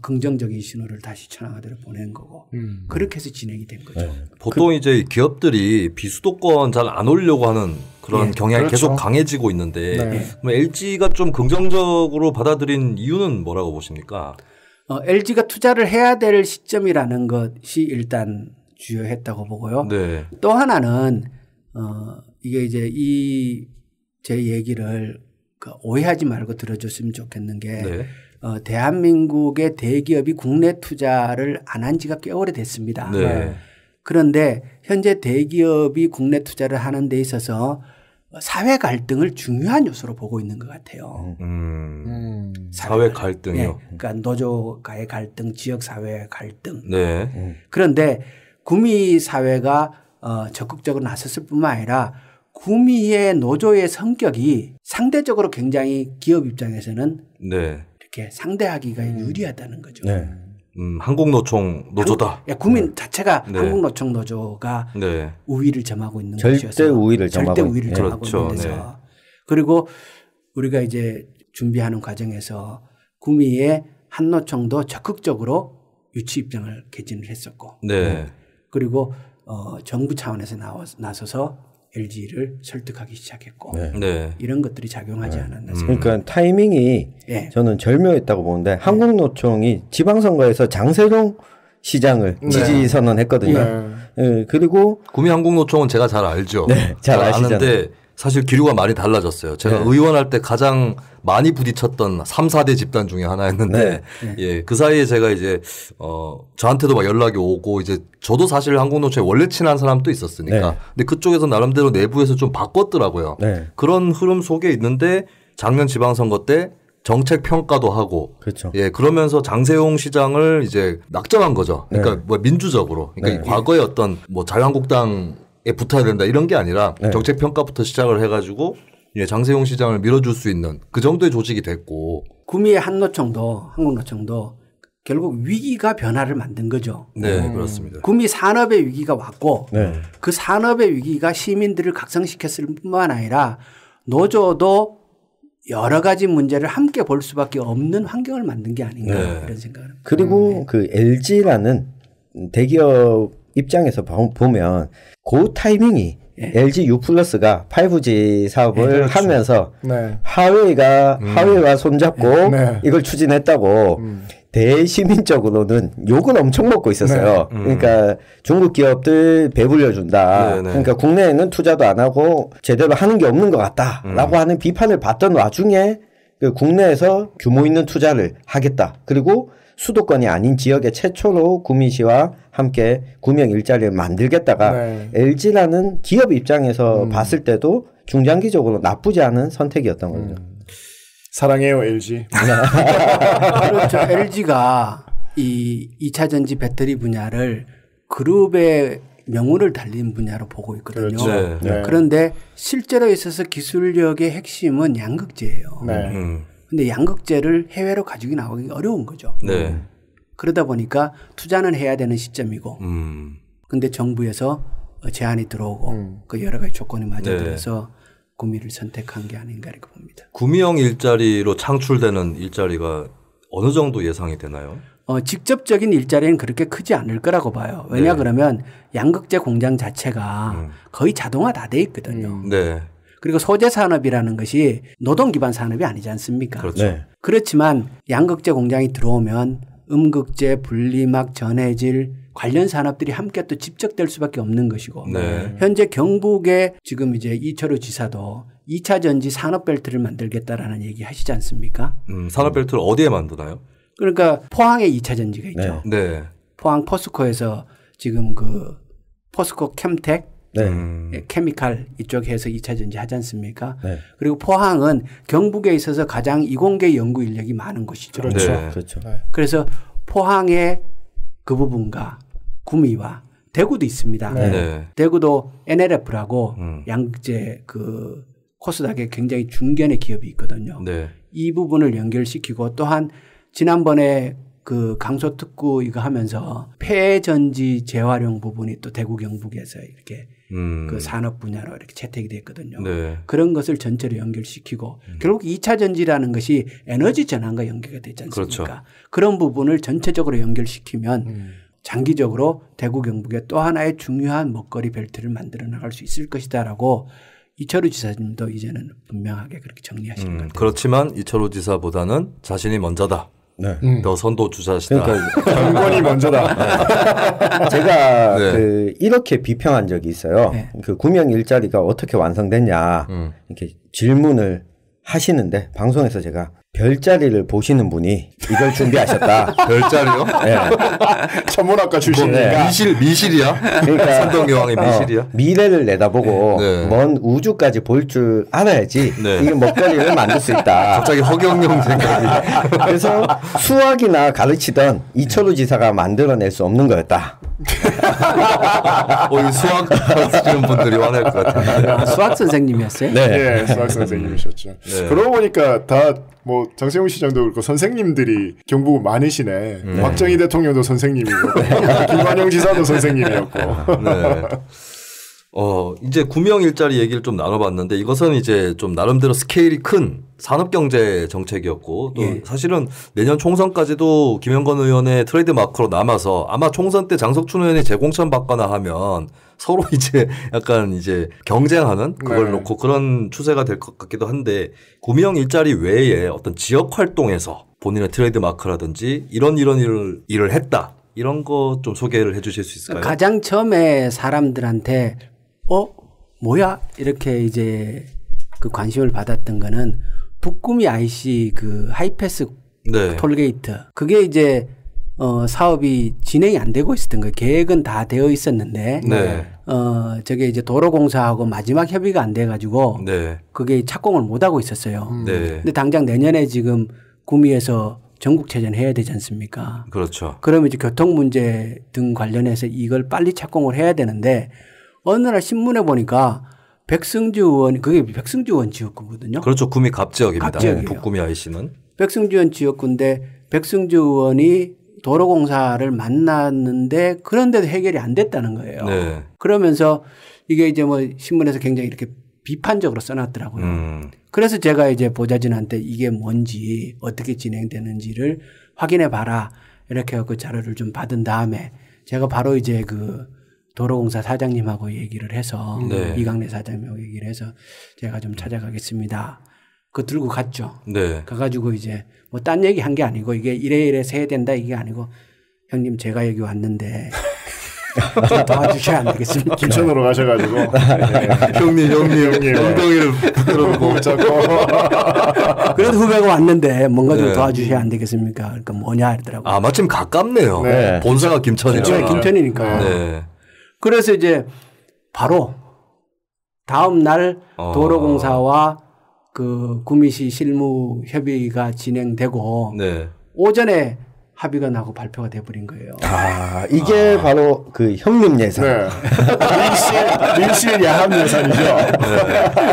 긍정적인 신호를 다시 천황아대로 보낸 거고 그렇게 해서 진행이 된 거죠. 네. 보통 이제 기업들이 비수도권 잘 안 오려고 하는 그런 네. 경향이 그렇죠. 계속 강해지고 있는데 네. LG가 좀 긍정적으로 받아들인 이유는 뭐라고 보십니까? LG가 투자를 해야 될 시점이라는 것이 일단 주요했다고 보고요. 네. 또 하나는 이게 이제 제 얘기를 오해하지 말고 들어줬으면 좋겠는 게 네. 대한민국의 대기업이 국내 투자를 안 한 지가 꽤 오래됐습니다. 네. 그런데 현재 대기업이 국내 투자를 하는 데 있어서 사회 갈등을 중요한 요소로 보고 있는 것 같아요. 사회 갈등이요? 네. 그러니까 노조가의 갈등, 지역사회의 갈등. 네. 그런데 구미 사회가 적극적으로 나섰을 뿐만 아니라 구미의 노조의 성격이 상대적으로 굉장히 기업 입장에서는 네. 이렇게 상대하기가 유리하다는 거죠. 네. 한국노총 노조다. 구민 자체가 네. 한국노총 노조가 네. 우위를 점하고 있는 곳이어서 절대 우위를 점하고 있는 데서 네. 그리고 우리가 이제 준비하는 과정에서 구미의 한노총도 적극적으로 유치 입장을 개진을 했었고 네. 그리고 정부 차원에서 나서서 LG를 설득하기 시작했고 네. 이런 것들이 작용하지 않았나 생각합니다. 그러니까 타이밍이 네. 저는 절묘했다고 보는데 한국노총이 지방선거에서 장세동 시장을 지지 선언했거든요. 네, 그리고 구미 한국노총은 제가 잘 알죠. 네, 잘 아시는데 사실 기류가 많이 달라졌어요. 제가 의원할 때 가장 많이 부딪혔던 3, 4대 집단 중에 하나였는데 예, 그 사이에 제가 이제 저한테도 막 연락이 오고 이제 저도 사실 한국노총에 원래 친한 사람도 있었으니까 근데 그쪽에서 나름대로 내부에서 좀 바꿨더라고요. 그런 흐름 속에 있는데 작년 지방선거 때 정책 평가도 하고 그렇죠. 예, 그러면서 장세용 시장을 이제 낙점한 거죠. 그러니까 뭐 민주적으로 그러니까 과거의 어떤 뭐 자유한국당 에 붙어야 된다 이런 게 아니라 정책 평가부터 시작을 해가지고 예, 장세용 시장을 밀어줄 수 있는 그 정도의 조직이 됐고 구미의 한국노총도 결국 위기가 변화를 만든 거죠. 네, 그렇습니다. 구미 산업의 위기가 왔고 그 산업의 위기가 시민들을 각성시켰을 뿐만 아니라 노조도 여러 가지 문제를 함께 볼 수밖에 없는 환경을 만든 게 아닌가 그런 생각을 합니다. 그리고 그 LG라는 대기업 입장에서 보면 그 타이밍이 LG U+가 5G 사업을 그렇죠. 하면서 화웨이와 손잡고 이걸 추진했다고 대시민적으로는 욕을 엄청 먹고 있었어요. 그러니까 중국 기업들 배불려준다. 그러니까 국내에는 투자도 안 하고 제대로 하는 게 없는 것 같다라고 하는 비판을 받던 와중에 그 국내에서 규모 있는 투자를 하겠다. 그리고 수도권이 아닌 지역의 최초로 구미시와 함께 구명 일자리를 만들겠다가 LG라는 기업 입장에서 봤을 때도 중장기적으로 나쁘지 않은 선택이었던 거죠. 사랑해요 LG. 그렇죠. LG가 이 2차 전지 배터리 분야를 그룹의 명운을 달린 분야로 보고 있거든요. 그렇죠. 그런데 실제로 있어서 기술력의 핵심은 양극재예요. 근데 양극재를 해외로 가지고 나오기 어려운 거죠. 그러다 보니까 투자는 해야 되는 시점이고 근데 정부에서 제한이 들어오고 그 여러 가지 조건이 맞아들어서 구미를 선택한 게 아닌가 이렇게 봅니다. 구미형 일자리로 창출되는 일자리가 어느 정도 예상이 되나요? 직접적인 일자리는 그렇게 크지 않을 거라고 봐요. 왜냐 그러면 양극재 공장 자체가 거의 자동화 다 돼 있거든요. 그리고 소재 산업이라는 것이 노동 기반 산업이 아니지 않습니까? 그렇죠. 그렇지만 양극재 공장이 들어오면 음극재, 분리막, 전해질 관련 산업들이 함께 또 집적될 수밖에 없는 것이고 현재 경북에 지금 이제 이철우 지사도 2차 전지 산업벨트를 만들겠다라는 얘기 하시지 않습니까? 산업벨트를 어디에 만드나요? 그러니까 포항에 2차 전지가 있죠. 네. 포항 포스코에서 지금 그 포스코 캠텍 케미칼 이쪽에 해서 2차 전지 하지 않습니까? 네. 그리고 포항은 경북에 있어서 가장 이공계 연구 인력이 많은 곳이죠. 그렇죠. 네. 그렇죠. 그래서 포항의 그 부분과 구미와 대구도 있습니다. 네. 대구도 NLF라고 양재 그 코스닥에 굉장히 중견의 기업이 있거든요. 네. 이 부분을 연결시키고 또한 지난번에 그 강소특구 이거 하면서 폐전지 재활용 부분이 또 대구 경북에서 이렇게 그 산업 분야로 이렇게 채택이 됐거든요. 네. 그런 것을 전체로 연결시키고 결국 2차 전지라는 것이 에너지 전환과 연계가 되지 않습니까? 그렇죠. 그런 부분을 전체적으로 연결시키면 장기적으로 대구 경북에 또 하나의 중요한 먹거리 벨트를 만들어 나갈 수 있을 것이다라고 이철우 지사님도 이제는 분명하게 그렇게 정리하시는 것 같아요. 그렇지만 이철우 지사보다는 자신이 먼저다. 네. 더 선도 주자시다. 그러니까 정권이 먼저다. 제가 그 이렇게 비평한 적이 있어요. 네. 그 구명 일자리가 어떻게 완성됐냐 이렇게 질문을 하시는데 방송에서 제가 별자리를 보시는 분이 이걸 준비하셨다. 별자리요? 네. 천문학과 출신이니까. 미실이야? 그러니까 선동여왕의 미실이야? 미래를 내다보고 먼 우주까지 볼 줄 알아야지 이게 먹거리를 만들 수 있다. 갑자기 허경영 생각이. 그래서 수학이나 가르치던 이철우 지사가 만들어낼 수 없는 거였다. 이 수학 하시는 분들이 화낼 것 같은데. 수학 선생님이었어요? 네, 수학 선생님이셨죠. 그러고 보니까 다 뭐 장세웅 시장도 그렇고 선생님들이 경북 많으시네. 박정희 대통령도 선생님이고 김관영 지사도 선생님이었고. 네. 이제 구명 일자리 얘기를 좀 나눠봤는데 이것은 이제 좀 나름대로 스케일이 큰 산업경제 정책이었고 또 사실은 내년 총선까지도 김영건 의원의 트레이드 마크로 남아서 아마 총선 때 장석춘 의원이 재공천 받거나 하면 서로 이제 약간 이제 경쟁하는 그걸 놓고 그런 추세가 될 것 같기도 한데 구명 일자리 외에 어떤 지역 활동에서 본인의 트레이드 마크라든지 이런 일을 했다. 이런 거 좀 소개를 해 주실 수 있을까요? 가장 처음에 사람들한테 뭐야? 이렇게 이제 그 관심을 받았던 거는 북구미 IC 그 하이패스 톨게이트. 그게 이제 사업이 진행이 안 되고 있었던 거예요. 계획은 다 되어 있었는데 저게 이제 도로공사하고 마지막 협의가 안 돼 가지고 그게 착공을 못 하고 있었어요. 근데 당장 내년에 지금 구미에서 전국체전 해야 되지 않습니까? 그렇죠. 그러면 이제 교통 문제 등 관련해서 이걸 빨리 착공을 해야 되는데 어느 날 신문에 보니까 백승주 의원, 그게 백승주 의원 지역구거든요. 그렇죠. 구미 갑지역입니다. 갑지역이에요. 북구미 IC는. 백승주 의원 지역구인데 백승주 의원이 도로공사를 만났는데 그런데도 해결이 안 됐다는 거예요. 네. 그러면서 이게 이제 뭐 신문에서 굉장히 이렇게 비판적으로 써놨더라고요. 그래서 제가 이제 보좌진한테 이게 뭔지 어떻게 진행되는지를 확인해 봐라. 이렇게 해서 그 자료를 좀 받은 다음에 제가 바로 이제 그 도로공사 사장님하고 얘기를 해서 이강래 사장님하고 얘기를 해서 제가 좀 찾아가겠습니다. 그거 들고 갔죠. 가가지고 이제 뭐 딴 얘기 한 게 아니고 이게 이래 세야 된다 이게 아니고 형님 제가 여기 왔는데 좀 도와주셔야 안 되겠습니까? 김천으로 가셔가지고 형님 엉덩이를 붙들어보고 그래도 후배가 왔는데 뭔가 좀 도와주셔야 안 되겠습니까? 그러니까 뭐냐 이러더라고요. 아 마침 가깝네요. 본사가 김천이라. 김천이니까. 그래서 이제 바로 다음 날 도로공사와 그 구미시 실무 협의가 진행되고 오전에 합의가 나고 발표가 돼버린 거예요. 이게 바로 그 형님 예산. 밀실 야합 예산이죠.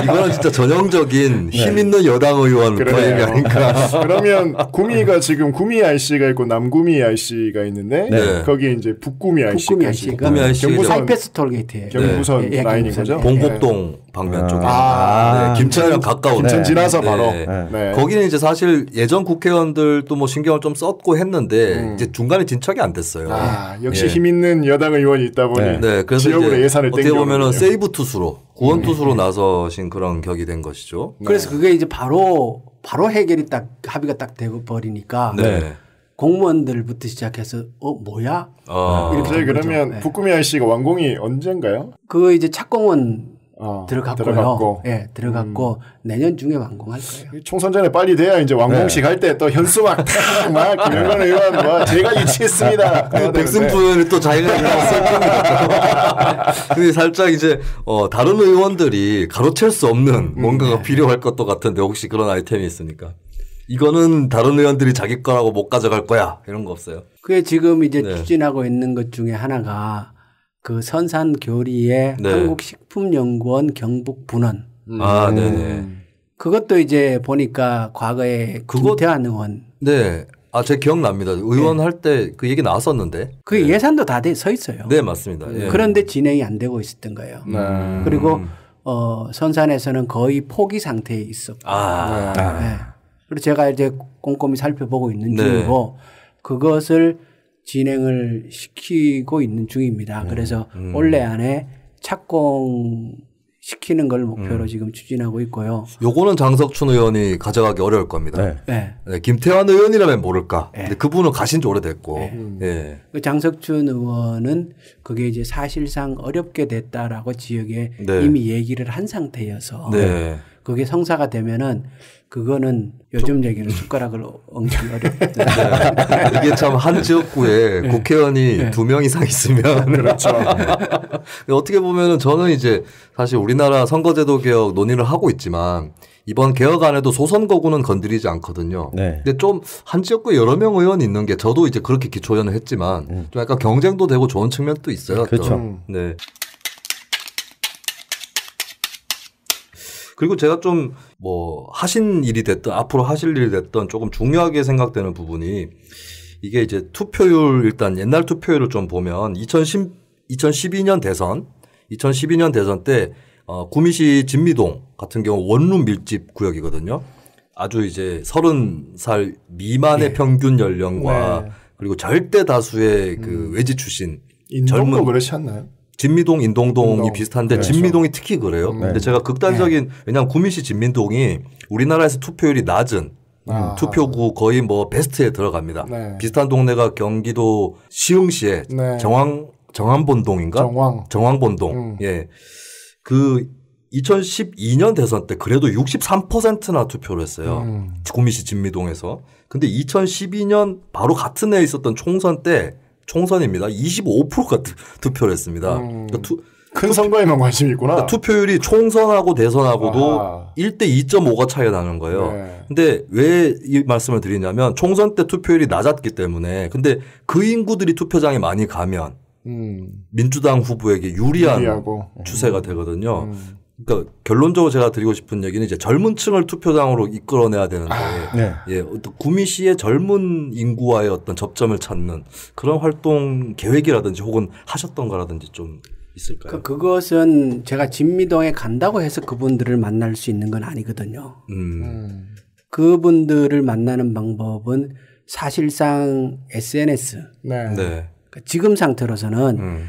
이거는 진짜 전형적인 힘 있는 여당 의원 거행이 아닌가. 그러면 구미가 지금 구미 IC가 있고 남구미 IC가 있는데 거기 이제 북구미 IC가 있고 경부선 하이패스 톨게이트예요. 경부선 라인인 거죠. 봉곡동 방면 쪽에. 김천이랑 가까운. 김천 지나서 바로. 거기는 이제 사실 예전 국회의원들도 뭐 신경을 좀 썼고 했는데 이제 중간에 진척이 안 됐어요. 역시 힘 있는 여당 의원이 있다 보니 그래서 지역으로 예산을 어떻게 보면은 세이브 투수로 구원 투수로 나서신 그런 격이 된 것이죠. 그래서 그게 이제 바로 해결이 딱 합의가 딱 되고 버리니까 공무원들부터 시작해서 뭐야? 이렇게 그러면 북구미 IC가 완공이 언젠가요? 그 이제 착공은 들어갔고요. 예, 들어갔고 내년 중에 완공할 거예요. 총선 전에 빨리 돼야 이제 완공식 할 때 또 현수 막 김영건 의원 뭐 제가 유치했습니다. 백승부를 또 자기가 쓸 겁니다. 근데 살짝 이제 다른 의원들이 가로챌 수 없는 뭔가가 필요할 것도 같은데 혹시 그런 아이템이 있습니까? 이거는 다른 의원들이 자기 거라고 못 가져갈 거야 이런 거 없어요? 그게 지금 이제 추진하고 있는 것 중에 하나가 그 선산교리의 한국식품연구원 경북분원. 네네. 그것도 이제 보니까 과거에 김태환 의원. 네. 제 기억납니다. 의원 할 때 그 얘기 나왔었는데. 그 예산도 다 서 있어요. 네, 맞습니다. 그런데 진행이 안 되고 있었던 거예요. 그리고 선산에서는 거의 포기 상태에 있었고. 그리고 제가 이제 꼼꼼히 살펴보고 있는 중이고 그것을 진행을 시키고 있는 중입니다. 그래서 올해 안에 착공시키는 걸 목표로 지금 추진하고 있고요. 요거는 장석춘 의원이 가져가기 어려울 겁니다. 네, 김태환 의원이라면 모를까. 근데 그분은 가신 지 오래됐고. 그 장석춘 의원은 그게 이제 사실상 어렵게 됐다라고 지역에 이미 얘기를 한 상태여서 그게 성사가 되면은 그거는 요즘 얘기는 숟가락을 얹기 어렵다. 이게 참 한 지역구에 국회의원이 2명 이상 있으면 그렇죠. 어떻게 보면은 저는 이제 사실 우리나라 선거제도 개혁 논의를 하고 있지만 이번 개혁안에도 소선거구는 건드리지 않거든요. 근데 좀 한 지역구에 여러 명 의원이 있는 게 저도 이제 그렇게 기초연을 했지만 좀 약간 경쟁도 되고 좋은 측면도 있어요. 그렇죠. 네. 그리고 제가 좀 뭐 하신 일이 됐든 앞으로 하실 일이 됐든 조금 중요하게 생각되는 부분이 이게 이제 투표율 일단 옛날 투표율을 좀 보면 2012년 대선 때 구미시 진미동 같은 경우 원룸 밀집 구역이거든요. 아주 이제 30살 미만의 평균 연령과 그리고 절대 다수의 그 외지 출신 젊은 그렇지 않나요? 진미동, 인동동이 비슷한데 그렇죠. 진미동이 특히 그래요. 근데 제가 극단적인 왜냐하면 구미시 진미동이 우리나라에서 투표율이 낮은 투표구 거의 뭐 베스트에 들어갑니다. 비슷한 동네가 경기도 시흥시에 정왕본동인가? 정왕본동. 예. 그 2012년 대선 때 그래도 63%나 투표를 했어요. 구미시 진미동에서. 근데 2012년 바로 같은 해에 있었던 총선 때 총선입니다. 25%가 투표를 했습니다. 그러니까 큰 선거에만 관심이 있구나. 그러니까 투표율이 총선하고 대선하고도 1대 2.5가 차이가 나는 거예요. 근데 왜 이 말씀을 드리냐면 총선 때 투표율이 낮았기 때문에 근데 그 인구들이 투표장에 많이 가면 민주당 후보에게 유리하고. 추세가 되거든요. 그러니까 결론적으로 제가 드리고 싶은 얘기는 이제 젊은 층을 투표장으로 이끌어내야 되는데 예, 어떤 구미시의 젊은 인구와의 어떤 접점을 찾는 그런 활동 계획이라든지 혹은 하셨던 거라든지 좀 있을까요? 그것은 제가 진미동에 간다고 해서 그분들을 만날 수 있는 건 아니거든요. 그분들을 만나는 방법은 사실상 SNS. 그러니까 지금 상태로서는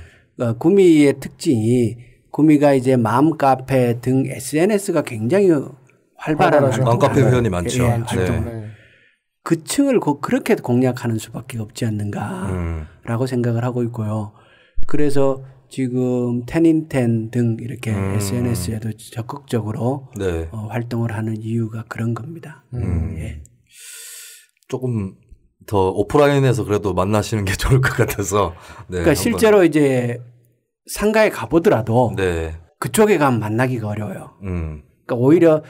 구미의 특징이 구미가 이제 마음카페 등 SNS가 굉장히 활발한 마음카페 회원이 많죠. 그 층을 그렇게 공략하는 수밖에 없지 않는가라고 생각을 하고 있고요. 그래서 지금 텐인텐 등 이렇게 SNS에도 적극적으로 활동을 하는 이유가 그런 겁니다. 예. 조금 더 오프라인에서 그래도 만나시는 게 좋을 것 같아서. 그러니까 실제로 이제 상가에 가보더라도 그쪽에 가면 만나기가 어려워요. 그러니까 오히려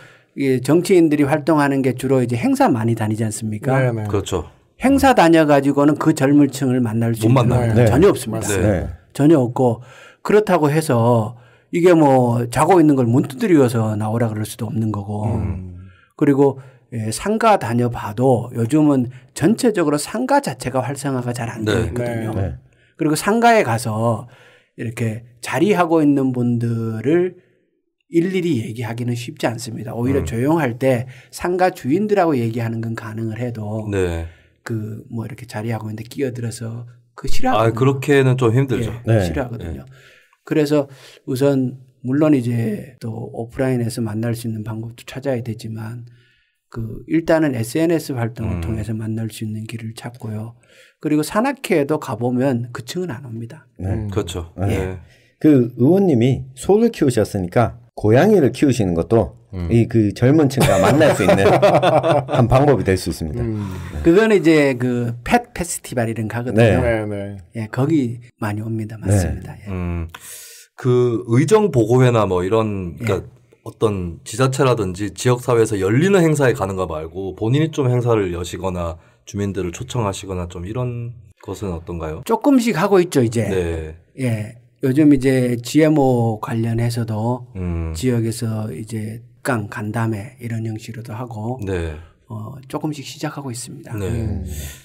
정치인들이 활동하는 게 주로 이제 행사 많이 다니지 않습니까? 그렇죠. 행사 다녀가지고는 그 젊은 층을 만날 수 있는 건 전혀 없습니다. 전혀 없고 그렇다고 해서 이게 뭐 자고 있는 걸 문 두드려서 나오라 그럴 수도 없는 거고 그리고 상가 다녀봐도 요즘은 전체적으로 상가 자체가 활성화가 잘 안 되어 있거든요. 그리고 상가에 가서 이렇게 자리하고 있는 분들을 일일이 얘기하기는 쉽지 않습니다. 오히려 조용할 때 상가 주인들하고 얘기하는 건 가능을 해도 그 뭐 이렇게 자리하고 있는데 끼어들어서 그 싫어하거든요. 그렇게는 좀 힘들죠. 싫어하거든요. 그래서 우선 물론 이제 또 오프라인에서 만날 수 있는 방법도 찾아야 되지만 그 일단은 SNS 활동을 통해서 만날 수 있는 길을 찾고요. 그리고 산악회에도 가보면 그 층은 안 옵니다. 그렇죠. 그 의원님이 소를 키우셨으니까 고양이를 키우시는 것도 이 그 젊은 층과 만날 수 있는 한 방법이 될 수 있습니다. 그거는 이제 그 펫 페스티벌 이런 가거든요. 네. 네. 예, 거기 많이 옵니다. 맞습니다. 네. 예. 그 의정 보고회나 뭐 이런 그러니까 어떤 지자체라든지 지역 사회에서 열리는 행사에 가는 거 말고 본인이 좀 행사를 여시거나 주민들을 초청하시거나 좀 이런 것은 어떤가요? 조금씩 하고 있죠, 이제. 네. 예. 요즘 이제 GMO 관련해서도 지역에서 이제 간담회 이런 형식으로도 하고 네. 조금씩 시작하고 있습니다. 네.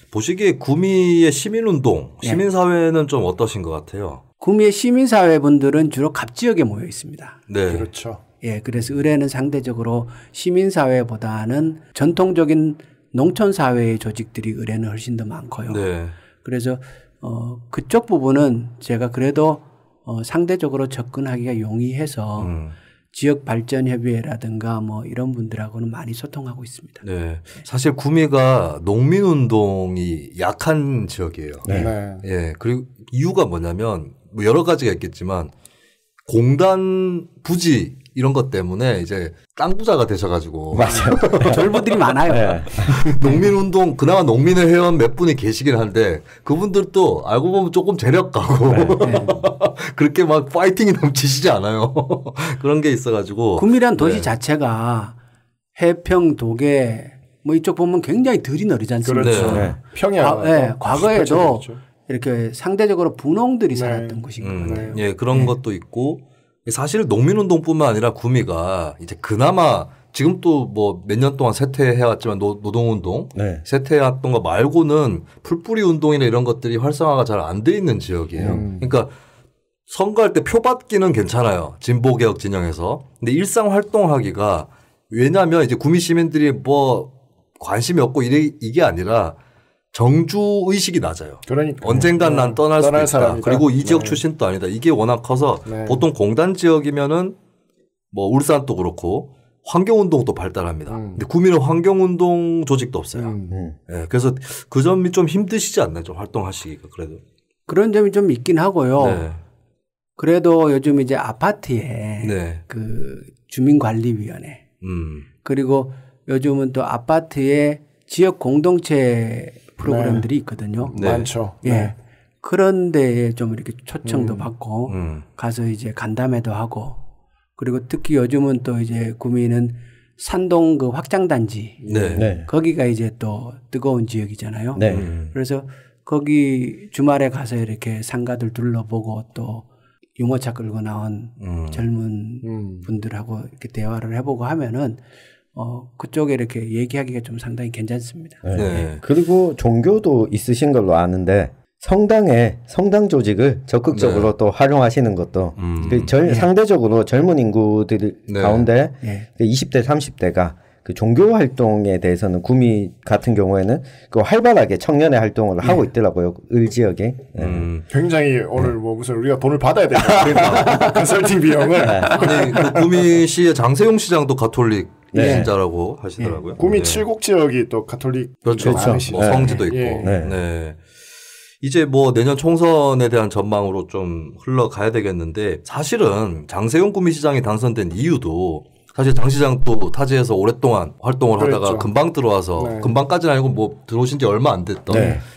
보시기에 구미의 시민운동, 시민사회는 좀 어떠신 것 같아요? 구미의 시민사회 분들은 주로 갑 지역에 모여 있습니다. 네. 그렇죠. 예. 그래서 의뢰는 상대적으로 시민사회보다는 전통적인 농촌사회의 조직들이 의뢰는 훨씬 더 많고요. 네. 그래서 그쪽 부분은 제가 그래도 상대적으로 접근하기가 용이해서 지역 발전 협의회라든가 뭐 이런 분들하고는 많이 소통하고 있습니다. 네. 사실 구미가 농민 운동이 약한 지역이에요. 네. 예. 그리고 이유가 뭐냐면 뭐 여러 가지가 있겠지만 공단 부지 이런 것 때문에 이제 땅 부자가 되셔가지고 맞아요. 절부들이 많아요. 네. 농민운동 그나마 농민의 회원 몇 분이 계시긴 한데 그분들도 알고 보면 조금 재력가고 그렇게 막 파이팅이 넘치시지 않아요. 그런 게 있어가지고 구미란 도시 자체가 해평, 도계 뭐 이쪽 보면 굉장히 들이 너리지 않습니까? 그렇죠. 네. 평야. 과거에도 이렇게 상대적으로 분홍들이 살았던 곳인 것 같아요. 예, 그런 것도 있고 사실 농민운동뿐만 아니라 구미가 이제 그나마 지금 또 뭐 몇 년 동안 쇠퇴해왔지만 노동운동 쇠퇴해왔던 거 말고는 풀뿌리 운동이나 이런 것들이 활성화가 잘 안 돼 있는 지역이에요. 그러니까 선거할 때 표 받기는 괜찮아요. 진보개혁 진영에서. 근데 일상 활동하기가 왜냐하면 이제 구미 시민들이 뭐 관심이 없고 이게 아니라 정주 의식이 낮아요. 그러니까 언젠간 난 떠날 수도 있다. 사람이다. 그리고 이 지역 출신도 아니다. 이게 워낙 커서 보통 공단 지역이면은 뭐 울산도 그렇고 환경운동도 발달합니다. 근데 구미는 환경운동 조직도 없어요. 네, 그래서 그 점이 좀 힘드시지 않나요? 좀 활동하시기가 그래도. 그런 점이 좀 있긴 하고요. 네. 그래도 요즘 이제 아파트에 그 주민관리위원회 그리고 요즘은 또 아파트에 지역 공동체 프로그램들이 있거든요. 많죠. 예. 그런 데에 좀 이렇게 초청도 받고 가서 이제 간담회도 하고 그리고 특히 요즘은 또 이제 구미는 산동 그 확장단지 거기가 이제 또 뜨거운 지역이잖아요. 그래서 거기 주말에 가서 이렇게 상가들 둘러보고 또 유모차 끌고 나온 젊은 분들하고 이렇게 대화를 해보고 하면은 그쪽에 이렇게 얘기하기가 좀 상당히 괜찮습니다. 그리고 종교도 있으신 걸로 아는데 성당 조직을 적극적으로 또 활용하시는 것도 상대적으로 젊은 인구들 가운데 20대, 30대가 그 종교 활동에 대해서는 구미 같은 경우에는 그 활발하게 청년의 활동을 하고 있더라고요. 을 지역에. 굉장히 오늘 뭐 무슨 우리가 돈을 받아야 되나 컨설팅 비용을. 아니 그 구미시의 장세용 시장도 가톨릭 신자라고 하시더라고요. 구미 칠곡 지역이 또 가톨릭 그렇죠. 뭐 성지도 있고. 이제 뭐 내년 총선에 대한 전망으로 좀 흘러가야 되겠는데 사실은 장세용 구미시장이 당선된 이유도 사실 장 시장도 타지에서 오랫동안 활동을 하다가 금방 들어와서 금방까지는 아니고 뭐 들어오신 지 얼마 안 됐던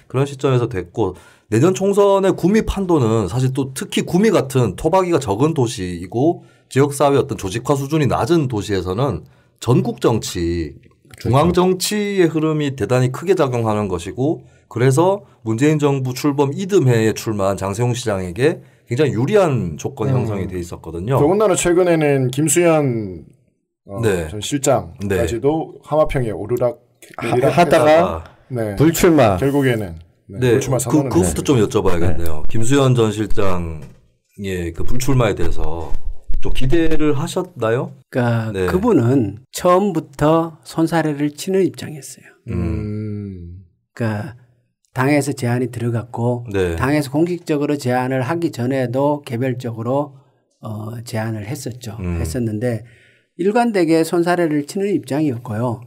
그런 시점에서 됐고 내년 총선의 구미 판도는 사실 또 특히 구미 같은 토박이가 적은 도시이고 지역사회 어떤 조직화 수준이 낮은 도시에서는 전국 정치, 중앙 정치의 흐름이 대단히 크게 작용하는 것이고 그래서 문재인 정부 출범 이듬해에 출마한 장세용 시장에게 굉장히 유리한 조건이 형성이 돼 있었거든요. 더군다나 최근에는 김수현 전 실장까지도 하마평에 오르락 하다가 불출마 결국에는 불출마 선언을 그것부터 좀 여쭤봐야겠네요. 김수현 전 실장의 그 불출마에 대해서 좀 기대를 하셨나요? 그러니까 그분은 처음부터 손사래를 치는 입장이었어요. 그러니까 당에서 제안이 들어갔고 당에서 공식적으로 제안을 하기 전에도 개별적으로 제안을 했었는데 일관되게 손사래를 치는 입장이었고요.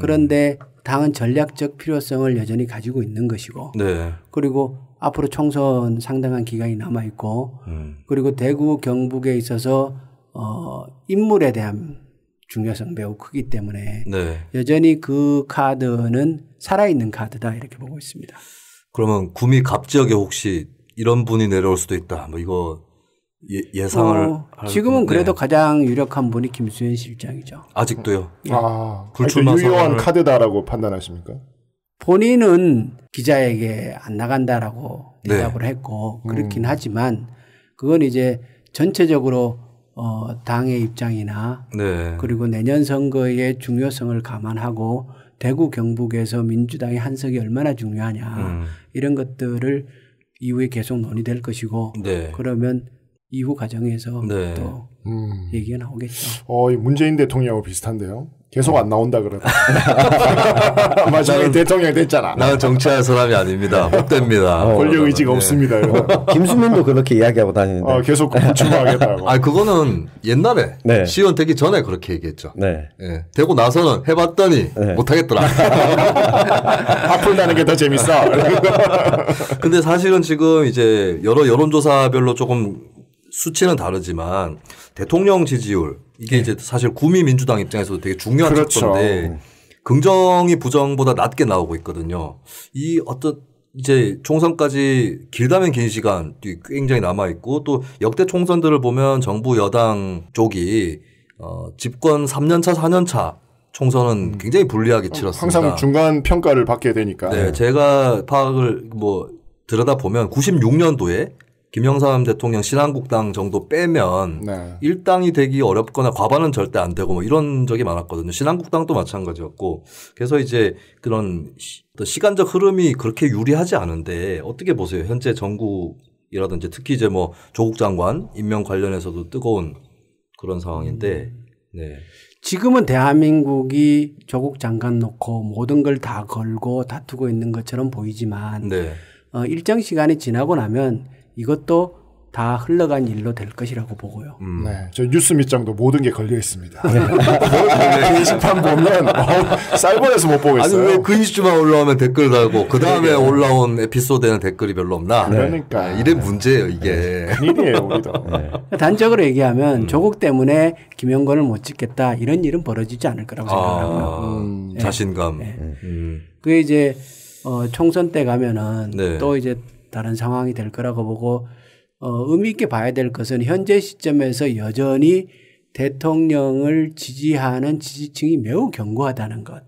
그런데 당은 전략적 필요성을 여전히 가지고 있는 것이고 그리고 앞으로 총선 상당한 기간이 남아있고 그리고 대구 경북에 있어서 인물에 대한 중요성 매우 크기 때문에 여전히 그 카드는 살아있는 카드다 이렇게 보고 있습니다. 그러면 구미 갑 지역에 혹시 이런 분이 내려올 수도 있다. 뭐 이거 예상을 지금은 그래도 가장 유력한 분이 김수현 실장이죠. 아직도요? 불출마 유효한 카드다라고 판단하십니까? 본인은 기자에게 안 나간다라고 대답을 했고 그렇긴 하지만 그건 이제 전체적으로 당의 입장이나 그리고 내년 선거의 중요성을 감안하고 대구 경북에서 민주당의 한석이 얼마나 중요하냐 이런 것들을 이후에 계속 논의될 것이고 그러면 이후 과정에서 또 얘기가 나오겠죠. 문재인 대통령하고 비슷한데요. 계속 안 나온다 그러다. 맞아, 대통령 됐잖아. 나는 정치할 사람이 아닙니다. 못 됩니다. 권력 의지가 없습니다. 김수민도 그렇게 이야기하고 다니는데. 계속 불출마하겠다고. 그거는 옛날에 시연 되기 전에 그렇게 얘기했죠. 되고 나서는 해봤더니 못하겠더라. 화풀 나는 게 더 재밌어. 근데 사실은 지금 이제 여러 여론조사별로 조금 수치는 다르지만 대통령 지지율 이게 이제 사실 구미 민주당 입장에서도 되게 중요한 척도인데 긍정이 부정보다 낮게 나오고 있거든요. 이 어떤 이제 총선까지 길다면 긴 시간 굉장히 남아 있고 또 역대 총선들을 보면 정부 여당 쪽이 집권 3년차 4년차 총선은 굉장히 불리하게 치렀습니다. 항상 중간 평가를 받게 되니까. 제가 파악을 들여다 보면 96년도에 김영삼 대통령 신한국당 정도 빼면 1당이 되기 어렵거나 과반은 절대 안 되고 뭐 이런 적이 많았거든요. 신한국당도 마찬가지였고 그래서 이제 그런 시간적 흐름이 그렇게 유리하지 않은데 어떻게 보세요? 현재 정국이라든지 특히 이제 뭐 조국 장관 임명 관련해서도 뜨거운 그런 상황인데 지금은 대한민국이 조국 장관 놓고 모든 걸 다 걸고 다투고 있는 것처럼 보이지만 일정 시간이 지나고 나면 이것도 다 흘러간 일로 될 것이라고 보고요. 저 뉴스 밑장도 모든 게 걸려 있습니다. 게시판 보면 쌀벌에서 못 보겠어요. 아니 왜 그 이슈만 올라오면 댓글 달고 그 다음에 올라온 에피소드에는 댓글이 별로 없나? 그러니까 이래 문제예요 이게. 큰일이에요 우리도. 단적으로 얘기하면 조국 때문에 김영건을 못 찍겠다 이런 일은 벌어지지 않을 거라고 생각하고요. 자신감. 그게 이제 총선 때 가면은 또 이제 다른 상황이 될 거라고 보고 의미 있게 봐야 될 것은 현재 시점에서 여전히 대통령을 지지하는 지지층이 매우 견고하다는 것.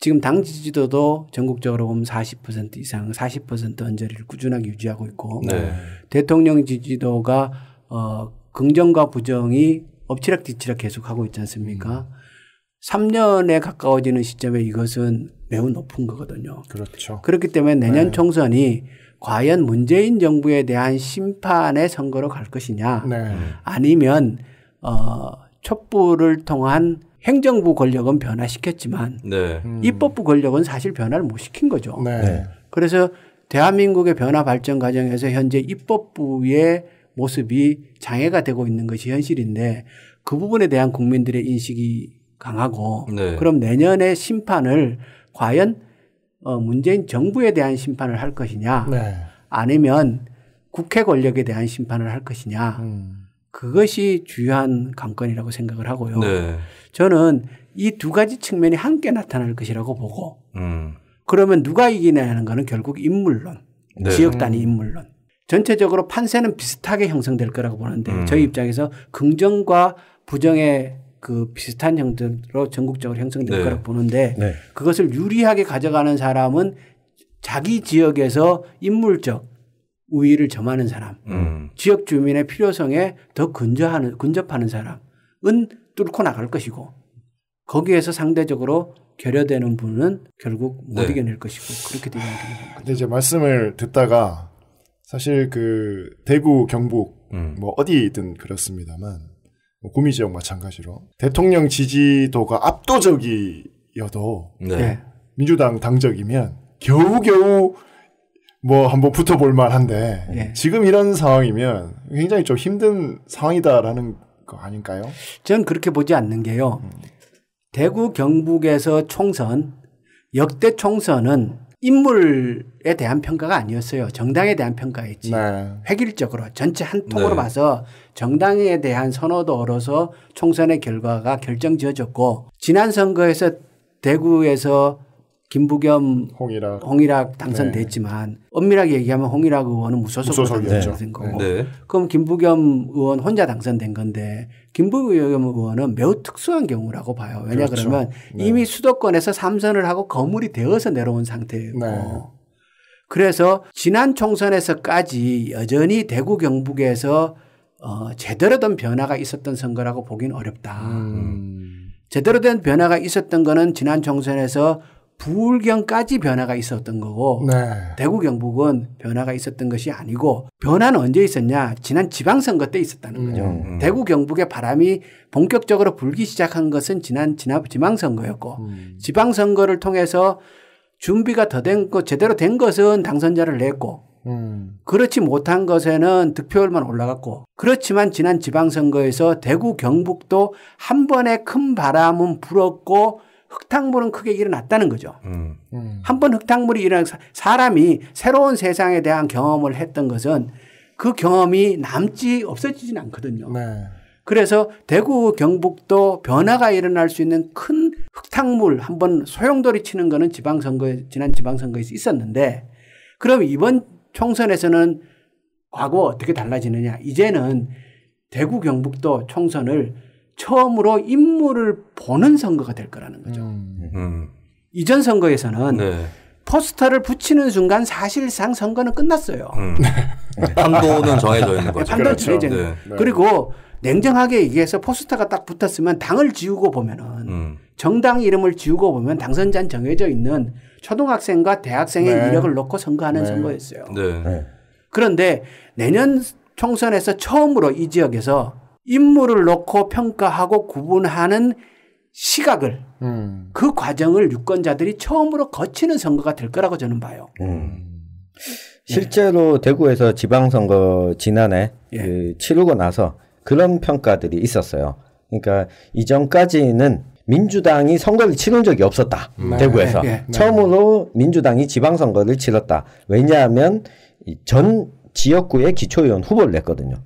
지금 당 지지도도 전국적으로 보면 40% 이상 40% 언저리를 꾸준하게 유지하고 있고 대통령 지지도가 긍정과 부정이 엎치락뒤치락 계속하고 있지 않습니까? 3년에 가까워지는 시점에 이것은 매우 높은 거거든요. 그렇죠. 그렇기 때문에 내년 총선이 과연 문재인 정부에 대한 심판의 선거로 갈 것이냐 아니면 촛불을 통한 행정부 권력은 변화시켰지만 입법부 권력은 사실 변화를 못 시킨 거죠. 그래서 대한민국의 변화 발전 과정에서 현재 입법부의 모습이 장애가 되고 있는 것이 현실인데 그 부분에 대한 국민들의 인식이 강하고 그럼 내년의 심판을 과연 문재인 정부에 대한 심판을 할 것이냐 아니면 국회 권력에 대한 심판을 할 것이냐 그것이 주요한 관건이라고 생각을 하고요. 저는 이 두 가지 측면이 함께 나타날 것이라고 보고 그러면 누가 이기냐는 거는 결국 인물론 지역 단위 인물론 전체적으로 판세는 비슷하게 형성될 거라고 보는데 저희 입장에서 긍정과 부정의 그 비슷한 형태로 전국적으로 형성될 거라고 보는데 그것을 유리하게 가져가는 사람은 자기 지역에서 인물적 우위를 점하는 사람, 지역 주민의 필요성에 더 근접하는 사람은 뚫고 나갈 것이고 거기에서 상대적으로 결여되는 분은 결국 못 이겨낼 것이고 그렇게 되는 거죠. 근데 이제 말씀을 듣다가 사실 그 대구, 경북 뭐 어디든 그렇습니다만 구미 지역 마찬가지로 대통령 지지도가 압도적이어도 민주당 당적이면 겨우겨우 뭐 한번 붙어볼 만한데 지금 이런 상황이면 굉장히 좀 힘든 상황이다라는 거 아닐까요? 저는 그렇게 보지 않는 게요. 대구 경북에서 총선 역대 총선은 인물에 대한 평가가 아니었어요. 정당에 대한 평가였지. 네. 획일적으로 전체 한 통으로 네. 봐서 정당에 대한 선호도로서 총선의 결과가 결정지어졌고 지난 선거에서 대구에서 김부겸 홍일학 당선됐지만 네. 엄밀하게 얘기하면 홍일학 의원은 무소속으로 당선된 거고 네. 그럼 김부겸 의원 혼자 당선된 건데 김부겸 의원은 매우 특수한 경우라고 봐요. 왜냐 그렇죠. 그러면 네. 이미 수도권에서 3선을 하고 거물이 되어서 내려온 상태였고 네. 그래서 지난 총선에서까지 여전히 대구 경북에서 제대로 된 변화가 있었던 선거라고 보기는 어렵다. 제대로 된 변화가 있었던 거는 지난 총선에서 부울경까지 변화가 있었던 거고 네. 대구 경북은 변화가 있었던 것이 아니고 변화는 언제 있었냐 지난 지방선거 때 있었다는 거죠. 대구 경북의 바람이 본격적으로 불기 시작한 것은 지난 지방선거였고 지방선거를 통해서 준비가 더 된 것 제대로 된 것은 당선자를 냈고 그렇지 못한 것에는 득표율만 올라갔고 그렇지만 지난 지방선거에서 대구 경북도 한 번에 큰 바람은 불었고 흙탕물은 크게 일어났다는 거죠. 한 번 흙탕물이 일어나서 사람이 새로운 세상에 대한 경험을 했던 것은 그 경험이 없어지진 않거든요. 네. 그래서 대구 경북도 변화가 일어날 수 있는 큰 흙탕물 한번 소용돌이 치는 거는 지난 지방선거에서 있었는데 그럼 이번 총선에서는 과거 어떻게 달라지느냐. 이제는 대구 경북도 총선을 처음으로 인물을 보는 선거가 될 거라는 거죠. 이전 선거에서는 네. 포스터를 붙이는 순간 사실상 선거는 끝났어요. 판도는 정해져 있는 거죠. 판도는 정해져 있는 거죠. 네. 그리고 냉정하게 얘기해서 포스터가 딱 붙었으면 당을 지우고 보면은 정당 이름을 지우고 보면 당선자는 정해져 있는 초등학생과 대학생의 네. 이력을 놓고 선거하는 네. 선거였어요. 네. 그런데 내년 총선에서 처음으로 이 지역에서 인물을 놓고 평가하고 구분하는 시각을 그 과정을 유권자들이 처음으로 거치는 선거가 될 거라고 저는 봐요. 실제로 대구에서 지방선거 지난해 치르고 나서 그런 평가들이 있었어요. 그러니까 이전까지는 민주당이 선거를 치른 적이 없었다. 대구에서. 처음으로 민주당이 지방선거를 치렀다. 왜냐하면 전 지역구에 기초의원 후보를 냈거든요.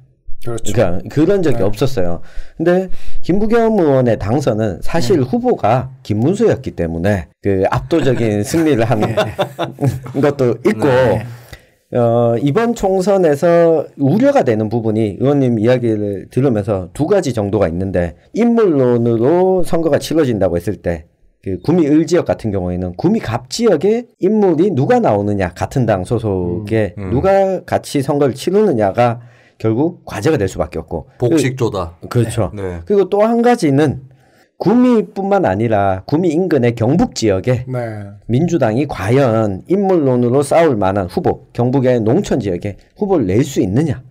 그렇죠. 그러니까 그런 적이 없었어요. 근데 김부겸 의원의 당선은 사실 후보가 김문수였기 때문에 그 압도적인 승리를 한 것도 있고 이번 총선에서 우려가 되는 부분이 의원님 이야기를 들으면서 두 가지 정도가 있는데 인물론으로 선거가 치러진다고 했을 때 그 구미 을지역 같은 경우에는 구미 갑 지역에 인물이 누가 나오느냐 같은 당 소속에 누가 같이 선거를 치르느냐가 결국 과제가 될 수밖에 없고 복식조다. 그렇죠. 네. 그리고 또 한 가지는 구미뿐만 아니라 구미 인근의 경북 지역에 네. 민주당이 과연 인물론으로 싸울 만한 후보, 경북의 농촌 지역에 후보를 낼 수 있느냐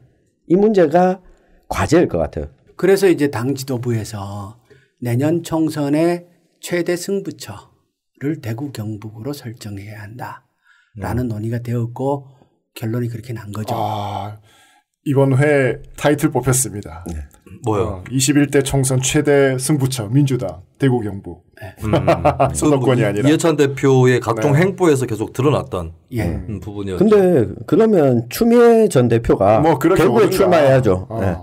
이 문제가 과제일 것 같아요. 그래서 이제 당 지도부에서 내년 총선의 최대 승부처를 대구 경북으로 설정해야 한다라는 논의가 되었고 결론이 그렇게 난 거죠. 이번 회 타이틀 뽑혔습니다. 네. 뭐요? 21대 총선 최대 승부처 민주당 대구 경북. 수도권이 아니라. 이해찬 대표의 각종 네. 행보에서 계속 드러났던 부분이었죠. 근데 그러면 추미애 전 대표가 대구에 출마해야죠. 네.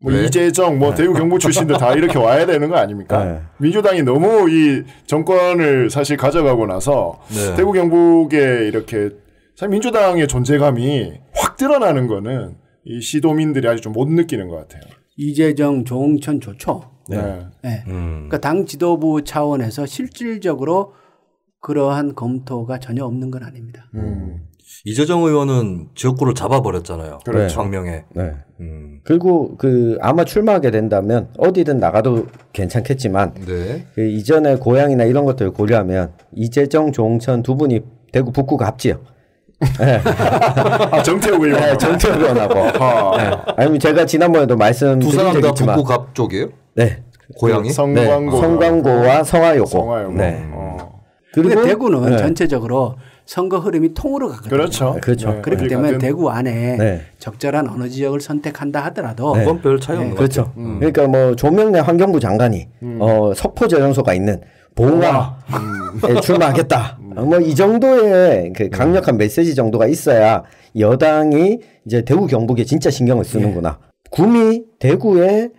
뭐 이재정, 대구 경북 출신들 다 이렇게 와야 되는 거 아닙니까? 네. 민주당이 너무 이 정권을 사실 가져가고 나서 네. 대구 경북에 이렇게 사실 민주당의 존재감이 확 드러나는 거는 이 시도민들이 아직 좀 못 느끼는 것 같아요. 이재정, 조응천 좋죠. 네. 네. 그러니까 당 지도부 차원에서 실질적으로 그러한 검토가 전혀 없는 건 아닙니다. 이재정 의원은 지역구를 잡아버렸잖아요. 그렇죠. 광명에. 네. 그리고 아마 출마하게 된다면 어디든 나가도 괜찮겠지만 네. 그 이전의 고향이나 이런 것들을 고려하면 이재정, 조응천 두 분이 대구 북구 갑지요. 네. 정태욱 의원. 네, 정태욱 의원하고. 네. 아니면 제가 지난번에도 말씀드린 두 사람 적이 다 있지만 북구 갑 쪽이에요? 네. 고향이? 성광고와 성화요고. 네. 그리고 대구는 전체적으로 선거 흐름이 통으로 가거든요. 그렇죠. 그렇죠. 그렇기 때문에 대구 안에 적절한 어느 지역을 선택한다 하더라도 그건 별 차이 없는 그렇죠. 그러니까 조명래 환경부 장관이 석포 저장소가 있는 봉화에 출마하겠다. 뭐 이 정도의 그 강력한 메시지 정도가 있어야 여당이 이제 대구 경북에 진짜 신경을 쓰는구나. 구미 대구에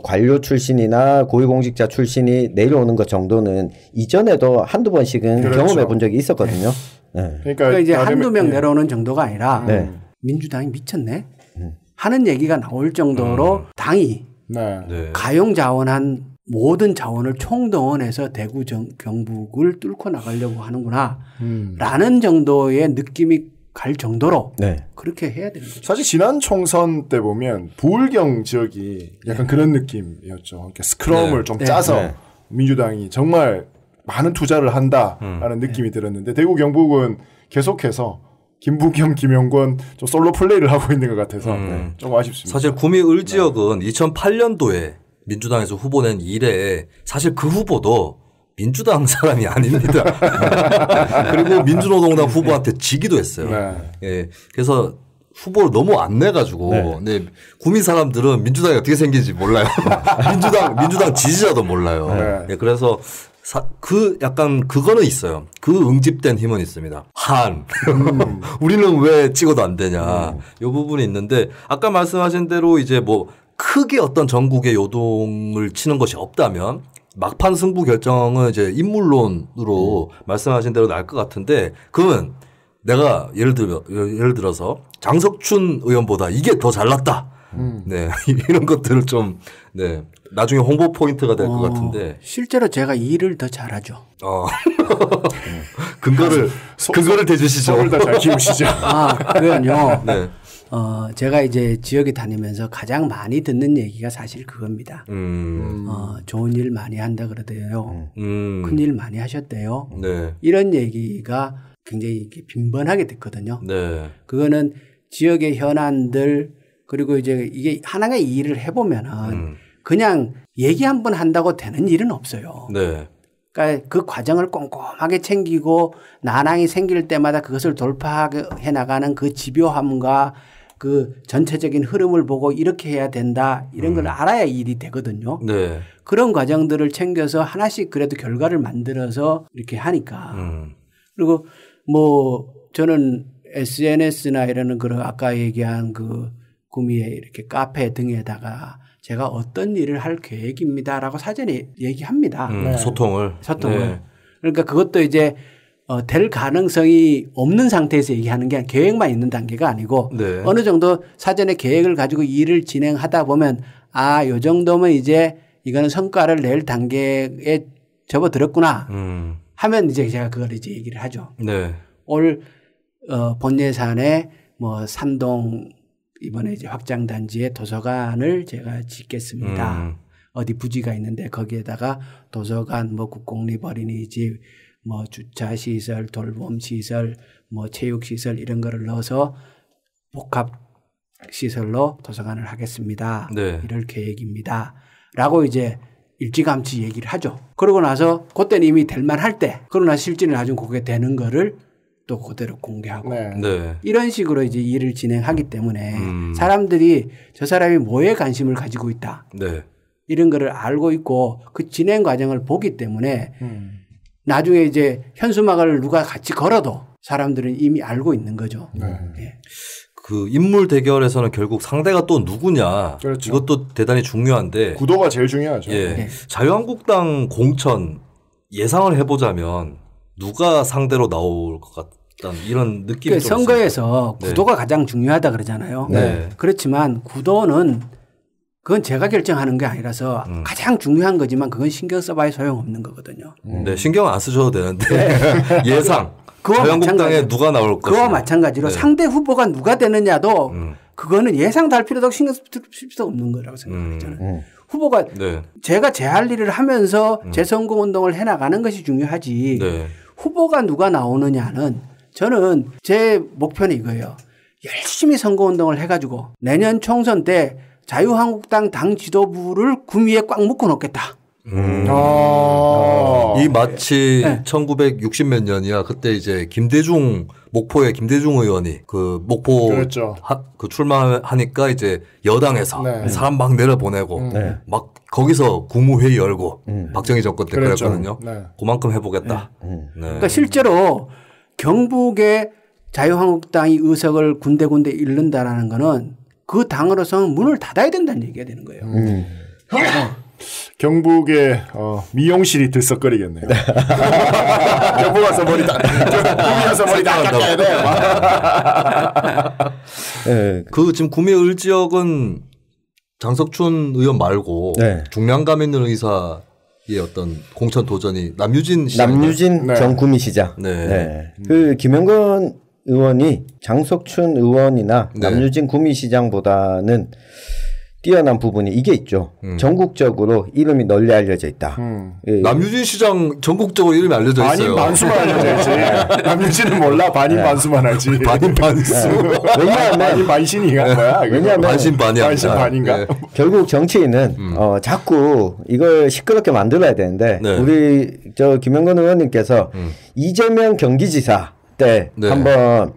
관료 출신이나 고위공직자 출신이 내려오는 것 정도는 이전에도 한두 번씩은 그렇죠. 경험해 본 적이 있었거든요. 네. 그러니까 이제 한두 명 내려오는 정도가 아니라 민주당이 미쳤네 하는 얘기가 나올 정도로 당이 가용 자원한 모든 자원을 총동원해서 대구 경북을 뚫고 나가려고 하는구나 라는 정도의 느낌이 갈 정도로 그렇게 해야 되는 거죠. 사실 지난 총선 때 보면 부울경 지역이 약간 그런 느낌이었죠. 그러니까 스크럼을 좀 짜서 민주당이 정말 많은 투자를 한다라는 느낌이 들었는데 대구 경북은 계속해서 김부겸, 김영권 좀 솔로 플레이를 하고 있는 것 같아서 좀 아쉽습니다. 사실 구미 을 지역은 2008년도에 민주당에서 후보 낸 이래 사실 그 후보도 민주당 사람이 아닙니다. 그리고 민주노동당 후보한테 지기도 했어요. 예, 그래서 후보를 너무 안 내가지고 구미 사람들은 민주당이 어떻게 생긴지 몰라요. 민주당 지지자도 몰라요. 예, 그래서 약간 그거는 있어요. 그 응집된 힘은 있습니다. 우리는 왜 찍어도 안 되냐. 이 부분이 있는데 아까 말씀하신 대로 이제 뭐 크게 어떤 전국의 요동을 치는 것이 없다면 막판 승부 결정은 이제 인물론으로 말씀하신 대로 날 것 같은데 그건 내가 예를 들어서 장석춘 의원보다 이게 더 잘났다. 네. 이런 것들을 좀 나중에 홍보 포인트가 될 것 같은데 실제로 제가 일을 더 잘하죠. 근거를 대주시죠. 손을 더 잘 키우시죠. 그건요. 제가 이제 지역에 다니면서 가장 많이 듣는 얘기가 사실 그겁니다. 좋은 일 많이 한다 그러대요. 큰일 많이 하셨대요. 이런 얘기가 굉장히 이렇게 빈번하게 듣거든요. 그거는 지역의 현안들 그리고 이제 이게 하나의 일을 해보면은 그냥 얘기 한 번 한다고 되는 일은 없어요. 그러니까 그 과정을 꼼꼼하게 챙기고 난항이 생길 때마다 그것을 돌파해 나가는 그 집요함과 그 전체적인 흐름을 보고 이렇게 해야 된다 이런 걸 알아야 일이 되거든요. 그런 과정들을 챙겨서 하나씩 그래도 결과를 만들어서 이렇게 하니까. 그리고 뭐 저는 SNS나 이런 그런 아까 얘기한 그 구미에 이렇게 카페 등에다가 제가 어떤 일을 할 계획입니다라고 사전에 얘기합니다. 소통을. 그러니까 그것도 이제 될 가능성이 없는 상태에서 얘기하는 게 계획만 있는 단계가 아니고 어느 정도 사전에 계획을 가지고 일을 진행하다 보면 요 정도면 이제 이거는 성과를 낼 단계에 접어들었구나 하면 이제 제가 그걸 이제 얘기를 하죠. 올 본 예산에 뭐 산동 이번에 이제 확장단지에 도서관을 제가 짓겠습니다. 어디 부지가 있는데 거기에다가 도서관, 뭐 국공립 어린이집, 뭐 주차시설, 돌봄시설, 뭐 체육시설 이런 거를 넣어서 복합시설로 도서관을 하겠습니다. 이럴 계획입니다. 라고 이제 일찌감치 얘기를 하죠. 그러고 나서 그때는 이미 될 만할 때 그러고 나서 실질을 나중에 그게 되는 거를 또 그대로 공개하고 이런 식으로 이제 일을 진행하기 때문에 사람들이 저 사람이 뭐에 관심을 가지고 있다. 이런 거를 알고 있고 그 진행 과정을 보기 때문에 나중에 이제 현수막을 누가 같이 걸어도 사람들은 이미 알고 있는 거죠. 그 인물 대결에서는 결국 상대가 또 누구냐. 이것도 대단히 중요한데. 구도가 제일 중요하죠. 자유한국당 공천 예상을 해보자면 누가 상대로 나올 것 같다는 이런 느낌이 좀 선거에서 구도가 가장 중요하다 그러잖아요. 그렇지만 구도는 그건 제가 결정하는 게 아니라서 가장 중요한 거지만 그건 신경 써봐야 소용없는 거거든요. 신경 안 쓰셔도 되는데 예상. 자유한국당에 누가 나올 것이냐. 그와 마찬가지로 상대 후보가 누가 되느냐도 그거는 예상도 할 필요도 없고 신경 쓸 필요도 없는 거라고 생각해요. 저는. 후보가 제가 제 할 일을 하면서 제 선거운동을 해나가는 것이 중요하지 후보가 누가 나오느냐는 저는 제 목표는 이거예요. 열심히 선거운동을 해가지고 내년 총선 때 자유한국당 당 지도부를 구미에 꽉 묶어 놓겠다. 이 마치 1960몇 년이야. 그때 이제 김대중 목포의 김대중 의원이 그 목포 그렇죠. 그 출마하니까 이제 여당에서 사람 막 내려보내고 막 거기서 국무회의 열고 박정희 정권 때 그렇죠. 그랬거든요. 그만큼 해보겠다. 그러니까 실제로 경북의 자유한국당이 의석을 군데군데 잃는다라는 거는 그 당으로서는 문을 닫아야 된다는 얘기가 되는 거예요. 경북의 미용실이 들썩거리겠네요. 경북 와서 머리 다 깎아야 돼. 그 지금 구미 을지역은 장석춘 의원 말고 중량감 있는 의사의 어떤 공천 도전이 남유진 전 구미시장. 그 김영건 의원이 장석춘 의원이나 남유진 구미시장보다는 뛰어난 부분이 이게 있죠. 전국적으로 이름이 널리 알려져 있다. 남유진 시장 전국적으로 이름이 알려져 있어요. 반인 반수만 알려져 있지. 남유진은 몰라. 반인 반수만 알지. 반인 반수. 왜냐하면 반인 반신이가 뭐야? 왜냐하면 반신 반이야. 반신 반인가? 결국 정치인은 자꾸 이걸 시끄럽게 만들어야 되는데 우리 저 김영건 의원님께서 이재명 경기지사 때 한번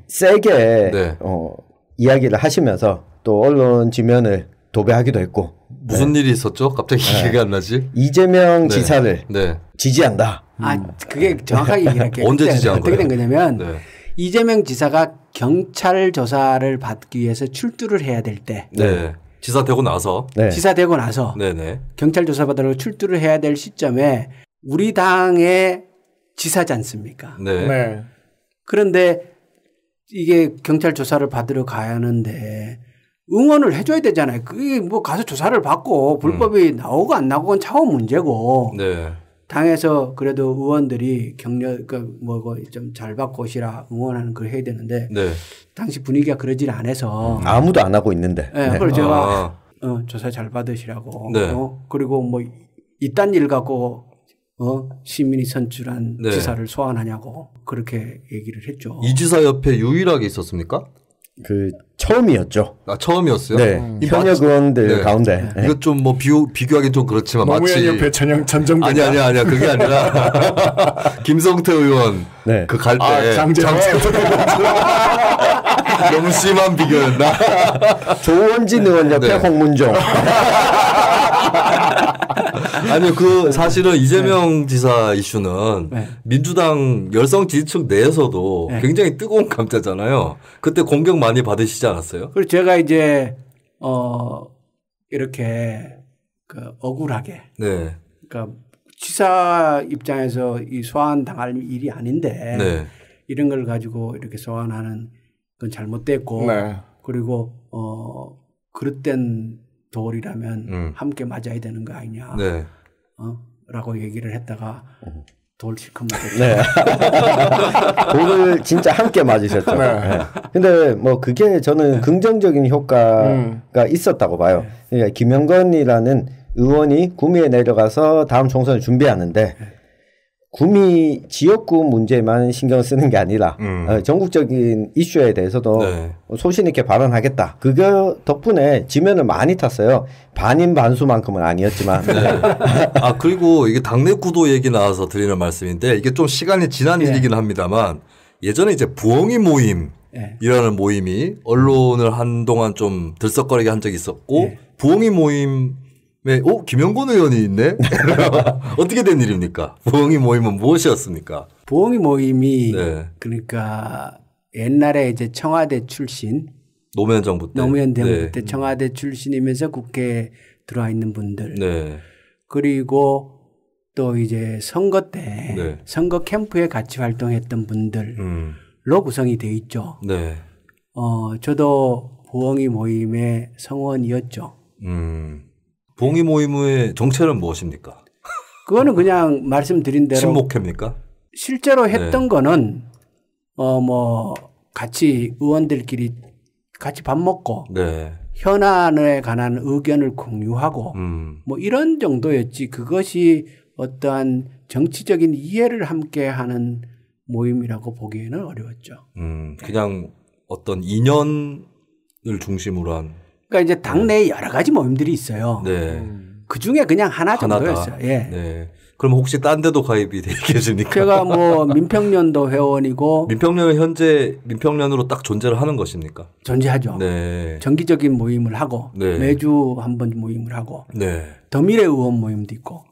세게 이야기를 하시면서 또 언론 지면을 도배하기도 했고. 무슨 일이 있었죠? 갑자기 기억이 안 나지? 이재명 지사를 지지한다. 그게 정확하게 얘기할게요. 언제 지지한 어떻게 거예요? 된 거냐면 이재명 지사가 경찰 조사를 받기 위해서 출두를 해야 될 때. 지사 되고 나서. 지사 되고 나서. 경찰 조사 받으러 출두를 해야 될 시점에 우리 당의 지사지 않습니까? 그런데 이게 경찰 조사를 받으러 가야 하는데 응원을 해줘야 되잖아요. 그게 뭐 가서 조사를 받고 불법이 나오고 안 나오고는 차원 문제고. 당에서 그래도 의원들이 격려, 좀 잘 받고 오시라 응원하는 걸 해야 되는데. 당시 분위기가 그러질 않아서. 아무도 안 하고 있는데. 그래서 제가 조사 잘 받으시라고. 그리고 뭐 이딴 일 갖고 시민이 선출한 지사를 소환하냐고 그렇게 얘기를 했죠. 이 지사 옆에 유일하게 있었습니까? 그 처음이었죠. 처음이었어요. 현역 의원들 가운데. 이거 좀 뭐 비교하기 좀 그렇지만 노무현 옆에 전정대. 아니야 그게 아니라 김성태 의원 그 갈 때 장재원 너무 심한 비교였나? 조원진 의원 옆에 홍문종. 아니요, 사실은 이재명 지사 이슈는 민주당 열성 지지층 내에서도 굉장히 뜨거운 감자잖아요. 그때 공격 많이 받으시지 않았어요? 그리고 제가 이제, 이렇게, 억울하게. 그러니까 지사 입장에서 이 소환 당할 일이 아닌데. 이런 걸 가지고 이렇게 소환하는 건 잘못됐고. 그리고, 그릇된 돌이라면 함께 맞아야 되는 거 아니냐. 라고 얘기를 했다가 돌 실컷 맞았죠. 돌을 진짜 함께 맞으셨죠. 근데 뭐 그게 저는 긍정적인 효과가 있었다고 봐요. 그러니까 김영건이라는 의원이 구미에 내려가서 다음 총선을 준비하는데 구미 지역구 문제만 신경을 쓰는 게 아니라 전국적인 이슈에 대해서도 소신 있게 발언하겠다. 그거 덕분에 지면을 많이 탔어요. 반인 반수만큼은 아니었지만. 그리고 이게 당내 구도 얘기 나와서 드리는 말씀인데 이게 좀 시간이 지난 일이긴 합니다만 예전에 이제 부엉이 모임이라는 모임이 언론을 한동안 좀 들썩거리게 한 적이 있었고 부엉이 모임 김영건 의원이 있네? 어떻게 된 일입니까? 부엉이 모임은 무엇이었습니까? 부엉이 모임이 그러니까 옛날에 이제 청와대 출신 노무현 정부 때 때 청와대 출신이면서 국회에 들어와 있는 분들 그리고 또 이제 선거 때 선거 캠프에 같이 활동했던 분들로 구성이 돼 있죠. 저도 부엉이 모임의 성원이었죠. 부엉이 모임의 정체는 무엇입니까? 그거는 그냥 말씀드린 대로 친목회입니까? 실제로 했던 거는 같이 의원들끼리 같이 밥 먹고 현안에 관한 의견을 공유하고 뭐 이런 정도였지 그것이 어떠한 정치적인 이해를 함께 하는 모임이라고 보기에는 어려웠죠. 그냥 어떤 인연을 중심으로 한 그러니까 이제 당내에 여러 가지 모임들이 있어요. 그 중에 그냥 하나 정도였어요. 예. 네. 그럼 혹시 딴 데도 가입이 돼 계십니까? 제가 뭐 민평련도 회원이고. 민평련은 현재 민평련으로 딱 존재를 하는 것입니까? 존재하죠. 네. 정기적인 모임을 하고 네. 매주 한 번 모임을 하고. 네. 더미래 의원 모임도 있고.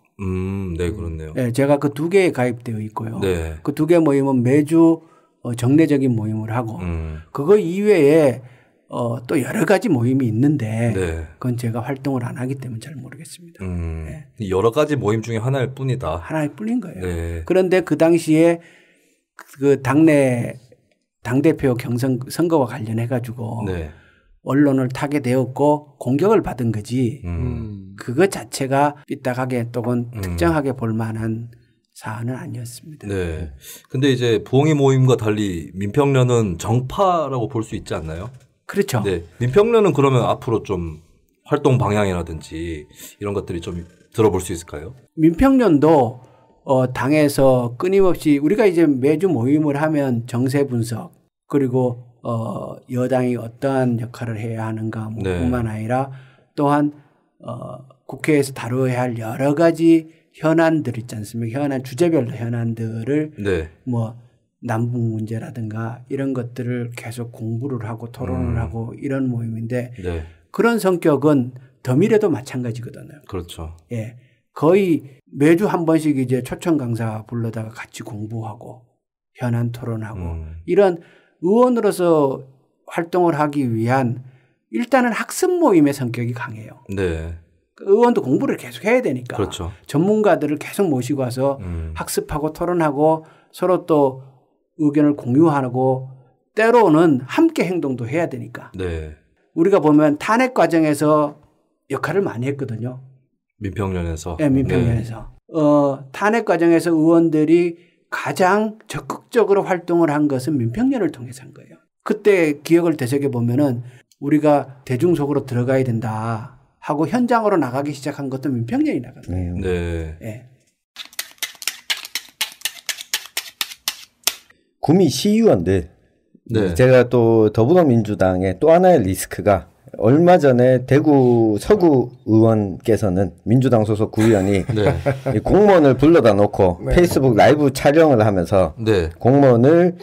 네, 그렇네요. 네, 제가 그 두 개에 가입되어 있고요. 네. 그 두 개 모임은 매주 정례적인 모임을 하고 그거 이외에 또 여러 가지 모임이 있는데 네. 그건 제가 활동을 안 하기 때문에 잘 모르겠습니다. 네. 여러 가지 모임 중에 하나일 뿐이다. 하나일 뿐인 거예요. 네. 그런데 그 당시에 그 당내 당대표 경선 선거와 관련해 가지고 네. 언론을 타게 되었고 공격을 받은 거지 그것 자체가 삐딱하게 또는 특정하게 볼 만한 사안은 아니었습니다. 네. 근데 이제 부엉이 모임과 달리 민평련은 정파라고 볼 수 있지 않나요? 그렇죠. 네. 민평련은 그러면 앞으로 좀 활동 방향이라든지 이런 것들이 좀 들어볼 수 있을까요? 민평련도 당에서 끊임없이 우리가 이제 매주 모임을 하면 정세 분석 그리고 여당이 어떠한 역할을 해야 하는가 뭐 뿐만 아니라 또한 국회에서 다뤄야 할 여러 가지 현안들 있지 않습니까? 현안 주제별로 현안들을 뭐 남북 문제라든가 이런 것들을 계속 공부를 하고 토론을 하고 이런 모임인데 그런 성격은 더미래도 마찬가지거든요. 그렇죠. 예, 거의 매주 한 번씩 이제 초청 강사 불러다가 같이 공부하고 현안 토론하고 이런 의원으로서 활동을 하기 위한 일단은 학습 모임의 성격이 강해요. 네. 의원도 공부를 계속 해야 되니까. 그렇죠. 전문가들을 계속 모시고 와서 학습하고 토론하고 서로 또 의견을 공유하고 때로는 함께 행동도 해야 되니까. 네. 우리가 보면 탄핵 과정에서 역할을 많이 했거든요. 민평련에서. 네, 민평련에서. 탄핵 과정에서 의원들이 가장 적극적으로 활동을 한 것은 민평련을 통해서 한 거예요. 그때 기억을 되새겨 보면은 우리가 대중 속으로 들어가야 된다 하고 현장으로 나가기 시작한 것도 민평련이 나갔어요. 네. 네. 구미 시의원들. 네. 제가 또 더불어민주당의 또 하나의 리스크가 얼마 전에 대구 서구 의원께서는 민주당 소속 구의원이 공무원을 불러다 놓고 페이스북 라이브 촬영을 하면서 공무원을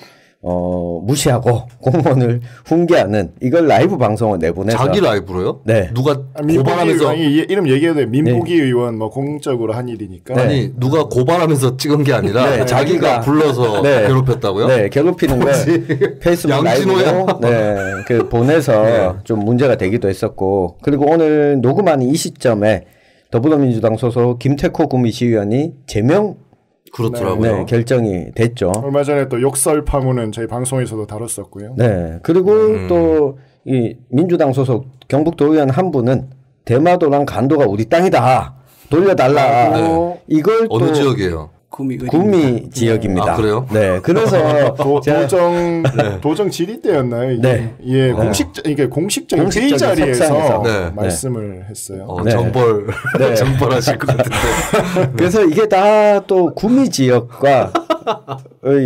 무시하고 공무원을 훈계하는 이걸 라이브 방송을 내보내서 자기 라이브로요? 네. 누가 고발하면서 이름 얘기해도 돼. 민보기 의원 뭐 공적으로 한 일이니까. 아니 누가 고발하면서 찍은 게 아니라 자기가 불러서 괴롭혔다고요? 네, 괴롭히는 걸 페이스북 라이브로 그 보내서 좀 문제가 되기도 했었고 그리고 오늘 녹음하는 이 시점에 더불어민주당 소속 김태코 구미시의원이 제명 그렇더라고요. 결정이 됐죠. 얼마 전에 또 욕설 파문은 저희 방송에서도 다뤘었고요. 네. 그리고 또 이 민주당 소속 경북도의원 한 분은 대마도랑 간도가 우리 땅이다. 돌려달라. 이걸 어느 지역이에요? 구미 지역입니다. 아, 그래요? 네. 그래서 도정 질의 때였나요? 이게? 예, 공식적인 회의 자리에서 말씀을 했어요. 정벌하실 것 같은데. 그래서 이게 다 또 구미 지역과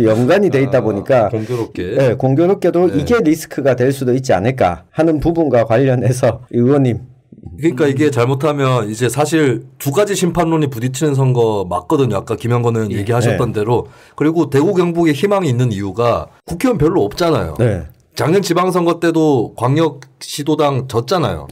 연관이 돼 있다 보니까 공교롭게. 공교롭게도 이게 리스크가 될 수도 있지 않을까 하는 부분과 관련해서 의원님. 그러니까 이게 잘못하면 이제 사실 두 가지 심판론이 부딪히는 선거 맞거든요. 아까 김영건 의원 얘기하셨던 대로. 그리고 대구 경북에 희망이 있는 이유가 국회의원 별로 없잖아요. 작년 지방선거 때도 광역시도당 졌잖아요.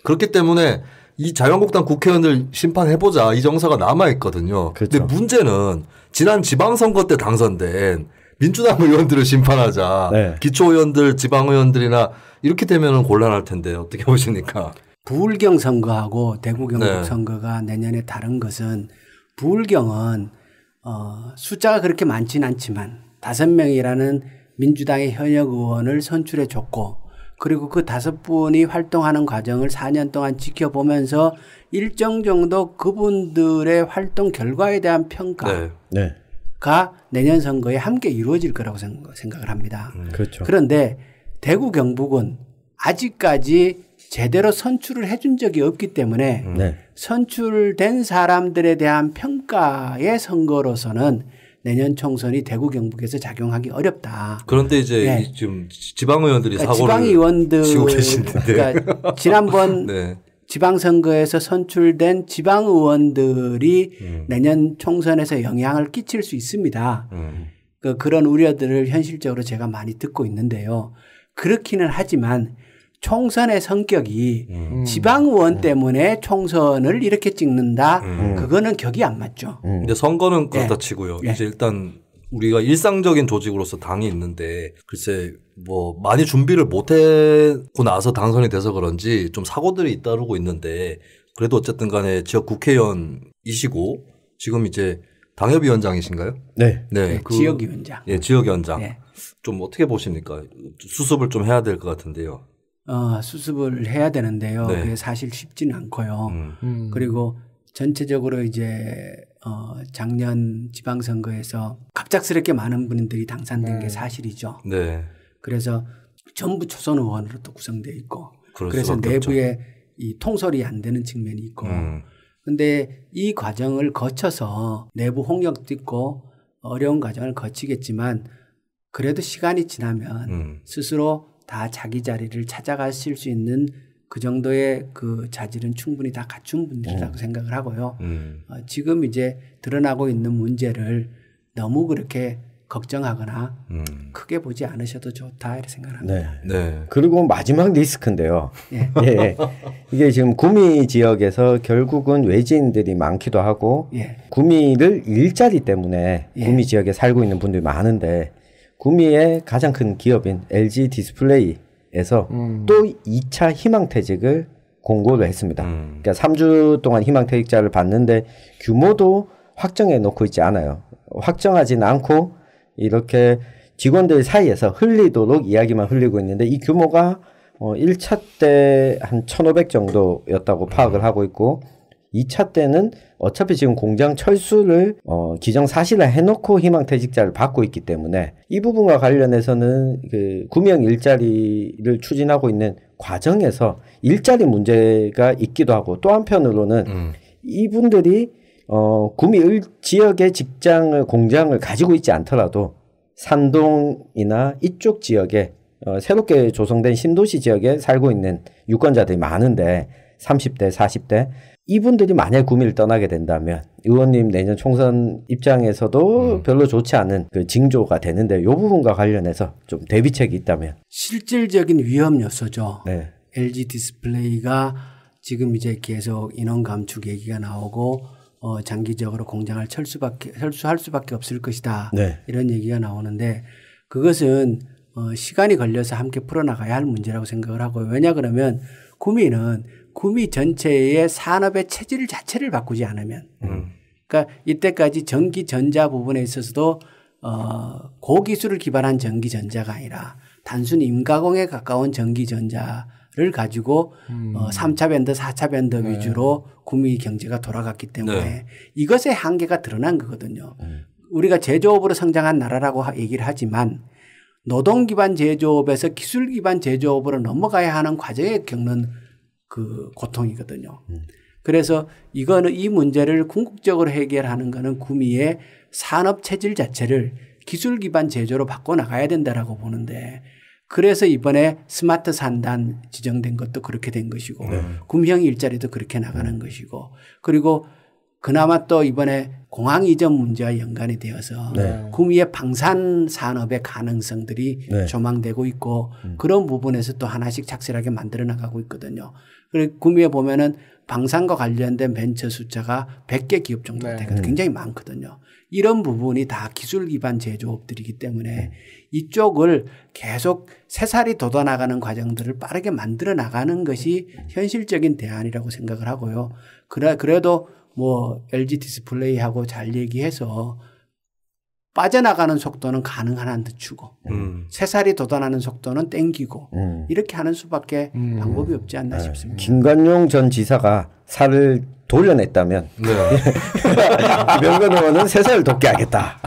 그렇기 때문에 이 자유한국당 국회의원들 심판해보자 이 정서가 남아있거든요. 그런데 문제는 지난 지방선거 때 당선된 민주당 의원들을 심판하자. 기초의원들, 지방의원들이나 이렇게 되면 곤란할 텐데 어떻게 보십니까? 부울경 선거하고 대구 경북 선거가 내년에 다른 것은 부울경은 숫자가 그렇게 많지는 않지만 5명이라는 민주당의 현역 의원을 선출해 줬고 그리고 그 5분이 활동하는 과정을 4년 동안 지켜보면서 일정 정도 그분들의 활동 결과에 대한 평가가 내년 선거에 함께 이루어질 거라고 생각을 합니다. 그렇죠. 그런데 대구 경북은 아직까지 제대로 선출을 해준 적이 없기 때문에 선출된 사람들에 대한 평가의 선거로서는 내년 총선이 대구 경북에서 작용하기 어렵다. 그런데 이제 지금 지방의원들이 그러니까 사고를 지방의원들 치고 계시는데 그러니까 지난번 지방선거에서 선출된 지방의원들이 내년 총선에서 영향을 끼칠 수 있습니다. 그런 우려들을 현실적으로 제가 많이 듣고 있는데요. 그렇기는 하지만 총선의 성격이 지방의원 때문에 총선을 이렇게 찍는다. 그거는 격이 안 맞죠. 근데 선거는 그렇다 치고요. 이제 일단 우리가 일상적인 조직으로서 당이 있는데 글쎄 뭐 많이 준비를 못하고 나서 당선이 돼서 그런지 좀 사고들이 잇따르고 있는데 그래도 어쨌든 간에 지역 국회의원이시고 지금 이제 당협위원장이신가요? 네. 네. 지역위원장. 예, 지역위원장. 네. 좀 어떻게 보십니까? 수습을 좀 해야 될 것 같은데요. 수습을 해야 되는데요. 네. 그게 사실 쉽지는 않고요. 그리고 전체적으로 이제 작년 지방선거에서 갑작스럽게 많은 분들이 당선된 게 사실이죠. 네. 그래서 전부 초선 의원으로 또 구성되어 있고 그래서 내부에 이 통솔이 안 되는 측면이 있고 근데 이 과정을 거쳐서 내부 홍역도 있고 어려운 과정을 거치겠지만 그래도 시간이 지나면 스스로 다 자기 자리를 찾아가실 수 있는 그 정도의 그 자질은 충분히 다 갖춘 분들이라고 생각을 하고요. 지금 이제 드러나고 있는 문제를 너무 그렇게 걱정하거나 크게 보지 않으셔도 좋다 이렇게 생각합니다. 네. 네. 그리고 마지막 리스크인데요. 예. 예. 이게 지금 구미 지역에서 결국은 외지인들이 많기도 하고 구미를 일자리 때문에 구미 지역에 살고 있는 분들이 많은데 구미의 가장 큰 기업인 LG 디스플레이에서 또 2차 희망퇴직을 공고를 했습니다. 그러니까 3주 동안 희망퇴직자를 받는데 규모도 확정해 놓고 있지 않아요. 확정하진 않고 이렇게 직원들 사이에서 흘리도록 이야기만 흘리고 있는데 이 규모가 1차 때 한 1,500 정도였다고 파악을 하고 있고 2차 때는 어차피 지금 공장 철수를 기정사실화 해놓고 희망퇴직자를 받고 있기 때문에 이 부분과 관련해서는 그 구명 일자리를 추진하고 있는 과정에서 일자리 문제가 있기도 하고 또 한편으로는 이분들이 구미 지역의 직장을 공장을 가지고 있지 않더라도 산동이나 이쪽 지역에 새롭게 조성된 신도시 지역에 살고 있는 유권자들이 많은데 30대, 40대 이분들이 만약 구미를 떠나게 된다면 의원님 내년 총선 입장에서도 별로 좋지 않은 그 징조가 되는데 이 부분과 관련해서 좀 대비책이 있다면 실질적인 위험 요소죠. 네. LG 디스플레이가 지금 이제 계속 인원 감축 얘기가 나오고 장기적으로 공장을 철수할 수밖에 없을 것이다. 네. 이런 얘기가 나오는데 그것은 시간이 걸려서 함께 풀어나가야 할 문제라고 생각을 하고요. 왜냐 그러면 구미는 구미 전체의 산업의 체질 자체를 바꾸지 않으면 그러니까 이때까지 전기 전자 부분에 있어서도 고기술을 기반한 전기 전자가 아니라 단순히 임가공에 가까운 전기 전자를 가지고 3차 밴드, 4차 밴드 위주로 구미 경제가 돌아갔기 때문에 이것의 한계가 드러난 거거든요. 우리가 제조업으로 성장한 나라라고 얘기를 하지만 노동 기반 제조업에서 기술 기반 제조업으로 넘어가야 하는 과정에 겪는 그 고통이거든요. 그래서 이거는 이 문제를 궁극적으로 해결하는 거는 구미의 산업 체질 자체를 기술 기반 제조로 바꿔 나가야 된다라고 보는데 그래서 이번에 스마트 산단 지정된 것도 그렇게 된 것이고 구미형 일자리도 그렇게 나가는 것이고 그리고 그나마 또 이번에 공항 이전 문제와 연관이 되어서 구미의 방산 산업의 가능성들이 조망되고 있고 그런 부분에서 또 하나씩 착실하게 만들어 나가고 있거든요. 그리고 구미에 보면은 방산과 관련된 벤처 숫자가 100개 기업 정도 되거든요. 굉장히 많거든요. 이런 부분이 다 기술 기반 제조업들이기 때문에 이쪽을 계속 새살이 돋아나가는 과정들을 빠르게 만들어 나가는 것이 현실적인 대안이라고 생각을 하고요. 그래도 뭐 LG 디스플레이하고 잘 얘기해서 빠져나가는 속도는 가능한 한 늦추고 새살이 돋아나는 속도는 땡기고 이렇게 하는 수밖에 방법이 없지 않나 싶습니다. 김관용 전 지사가 살을 돌려냈다면 명건 의원은 새살을 돋게 하겠다.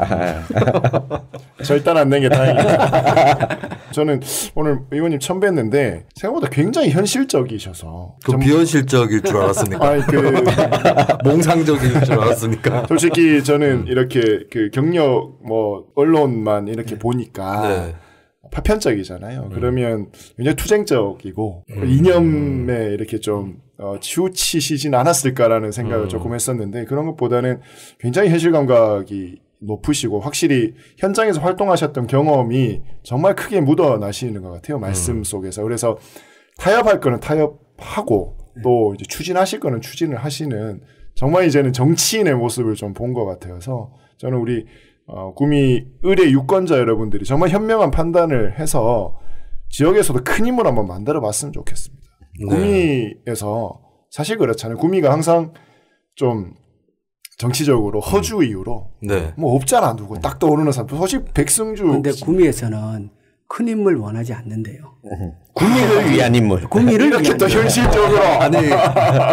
절단 안 낸 게 다행이다. 저는 오늘 의원님 처음 뵀는데 생각보다 굉장히 현실적이셔서 그 비현실적일 줄 알았습니까? 아니 몽상적일 줄 알았습니까? 솔직히 저는 이렇게 그 경력 뭐 언론만 이렇게 보니까 파편적이잖아요. 그러면 굉장히 투쟁적이고 이념에 이렇게 좀 치우치시진 않았을까라는 생각을 조금 했었는데 그런 것보다는 굉장히 현실 감각이 높으시고 확실히 현장에서 활동하셨던 경험이 정말 크게 묻어나시는 것 같아요. 말씀 속에서. 그래서 타협할 거는 타협하고 또 이제 추진하실 거는 추진을 하시는 정말 이제는 정치인의 모습을 좀 본 것 같아서 저는 우리 구미 의뢰 유권자 여러분들이 정말 현명한 판단을 해서 지역에서도 큰 힘을 한번 만들어 봤으면 좋겠습니다. 네. 구미에서 사실 그렇잖아요. 구미가 항상 좀 정치적으로 허주 이유로 네. 뭐 없잖아 누구 딱 떠오르는 사람. 솔직히 백승주. 그런데 구미에서는 큰 인물 원하지 않는데요. 구미를 위한 인물. 구미를 이렇게 위한 또 현실적으로. 아니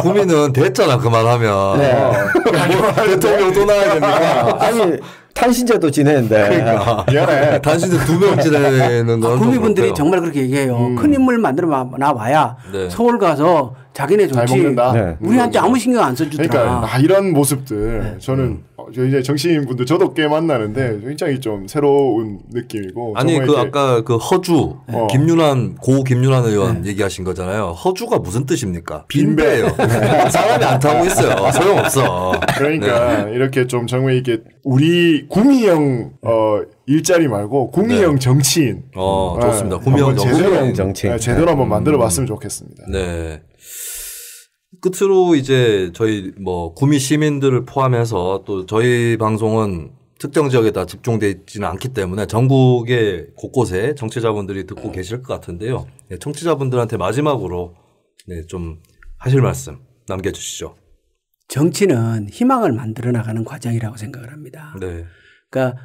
구미는 됐잖아 그만하면. 네. 뭐 대통령 또 나야 됩니까? 아니 탄신제도 지내는데. 그러니까. 미안해. 탄신제 2명 지내는 건 구미분들이 정말 그렇게 얘기해요. 큰 인물 만들어 나와야 네. 서울 가서 자기네 정치 네. 우리한테 아무 신경 안 써주더라. 그러니까 이런 모습들 저는 이제 정치인분들 저도 꽤 만나는데 굉장히 좀 새로운 느낌이고. 아니 그 아까 그 허주 김윤환 고 김윤환 의원 얘기하신 거잖아요. 허주가 무슨 뜻입니까? 빈배예요. 사람이 안 타고 있어요. 소용없어. 그러니까 네. 이렇게 좀 정말 이게 우리 구미형 일자리 말고 구미형 정치인. 좋습니다. 구미형 정치인. 제대로 한번 만들어봤으면 좋겠습니다. 네. 끝으로 이제 저희 뭐 구미 시민들을 포함해서 또 저희 방송은 특정 지역에다 집중되어 있지는 않기 때문에 전국의 곳곳에 정치자분들이 듣고 계실 것 같은데요. 네, 청취자분들한테 마지막으로 네, 좀 하실 말씀 남겨주시죠. 정치는 희망을 만들어 나가는 과정이라고 생각을 합니다. 네. 그러니까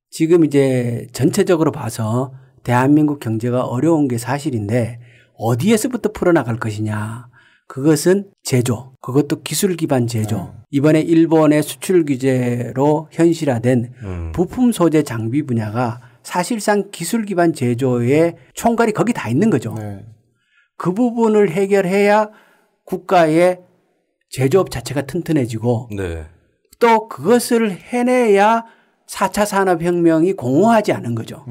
지금 이제 전체적으로 봐서 대한민국 경제가 어려운 게 사실인데 어디에서부터 풀어나갈 것이냐. 그것은 제조, 그것도 기술 기반 제조. 이번에 일본의 수출 규제로 현실화된 부품 소재 장비 분야가 사실상 기술 기반 제조의 총괄이 거기 다 있는 거죠. 네. 그 부분을 해결해야 국가의 제조업 자체가 튼튼해지고 네. 또 그것을 해내야 4차 산업혁명이 공허하지 않은 거죠.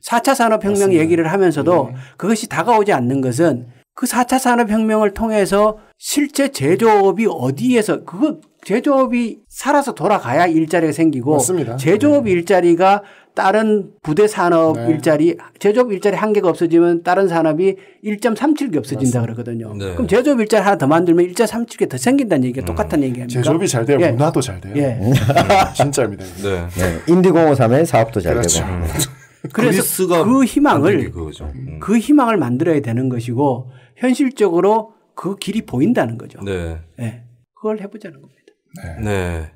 4차 산업혁명 맞습니다. 얘기를 하면서도 그것이 다가오지 않는 것은 그 4차 산업혁명을 통해서 실제 제조업이 어디에서 그거 제조업이 살아서 돌아가야 일자리가 생기고 맞습니다. 제조업 일자리가 다른 부대 산업 일자리 제조업 일자리 한 개가 없어지면 다른 산업이 1.37개 없어진다 그러거든요. 네. 그럼 제조업 일자리 하나 더 만들면 1.37개 더 생긴다는 얘기가 똑같은 얘기 아닙니까? 제조업이 잘 돼야 문화도 잘 돼요. 진짜입니다. 네. 인디공호 3의 사업도 잘 그렇죠. 되고. 그래서 그 희망을 그 희망을 만들어야 되는 것이고 현실적으로 그 길이 보인다는 거죠. 네. 네. 그걸 해보자는 겁니다. 네.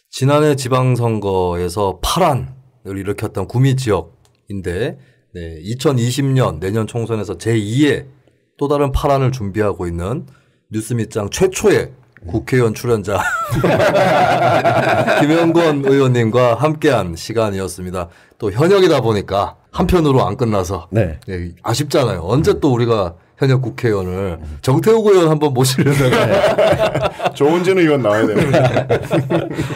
지난해 지방선거에서 파란을 일으켰던 구미 지역인데, 네. 2020년 내년 총선에서 제2의 또 다른 파란을 준비하고 있는 뉴스밑장 최초의 국회의원 출연자 김영건 의원님과 함께한 시간이었습니다. 또 현역이다 보니까 한편으로 안 끝나서 네, 아쉽잖아요. 언제 또 우리가 현역 국회의원을 정태욱 의원 한번 모시려면 조은진 의원 나와야 됩니다.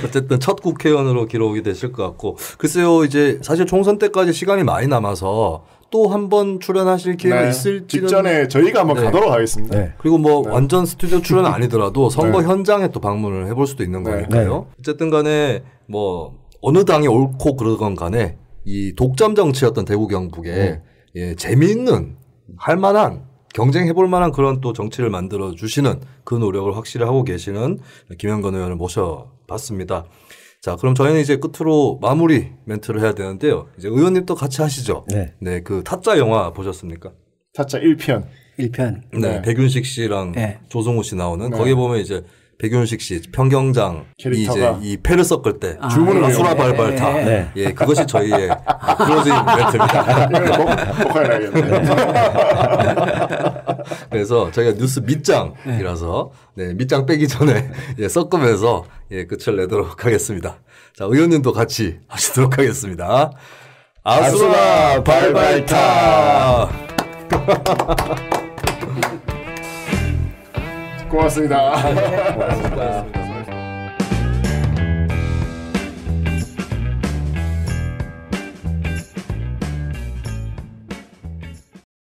어쨌든 첫 국회의원으로 기록이 되실 것 같고 글쎄요 이제 사실 총선 때까지 시간이 많이 남아서 또 한 번 출연하실 기회가 있을지는 직전에 저희가 한번 가도록 하겠습니다. 그리고 뭐 완전 스튜디오 출연 아니더라도 선거 현장에 또 방문을 해볼 수도 있는 거니까요. 어쨌든 간에 뭐 어느 당이 옳고 그러건 간에 이 독점 정치였던 대구 경북에 재미있는 할 만한 경쟁해볼 만한 그런 또 정치를 만들어 주시는 그 노력을 확실히 하고 계시는 김영건 의원을 모셔봤습니다. 자, 그럼 저희는 이제 끝으로 마무리 멘트를 해야 되는데요. 이제 의원님도 같이 하시죠. 네, 그 타짜 영화 보셨습니까? 타짜 1편. 네, 백윤식 씨랑 조성우 씨 나오는 거기 보면 이제 백윤식 씨 평경장 캐릭터가 이제 이 패를 섞을 때 주문을 수라발발타 예, 그것이 저희의 클로징 멘트입니다. 그래서 저희가 뉴스 밑장이라서 밑장 빼기 전에 섞으면서 끝을 내도록 하겠습니다. 자, 의원님도 같이 하시도록 하겠습니다. 아수라 발발타. 고맙습니다.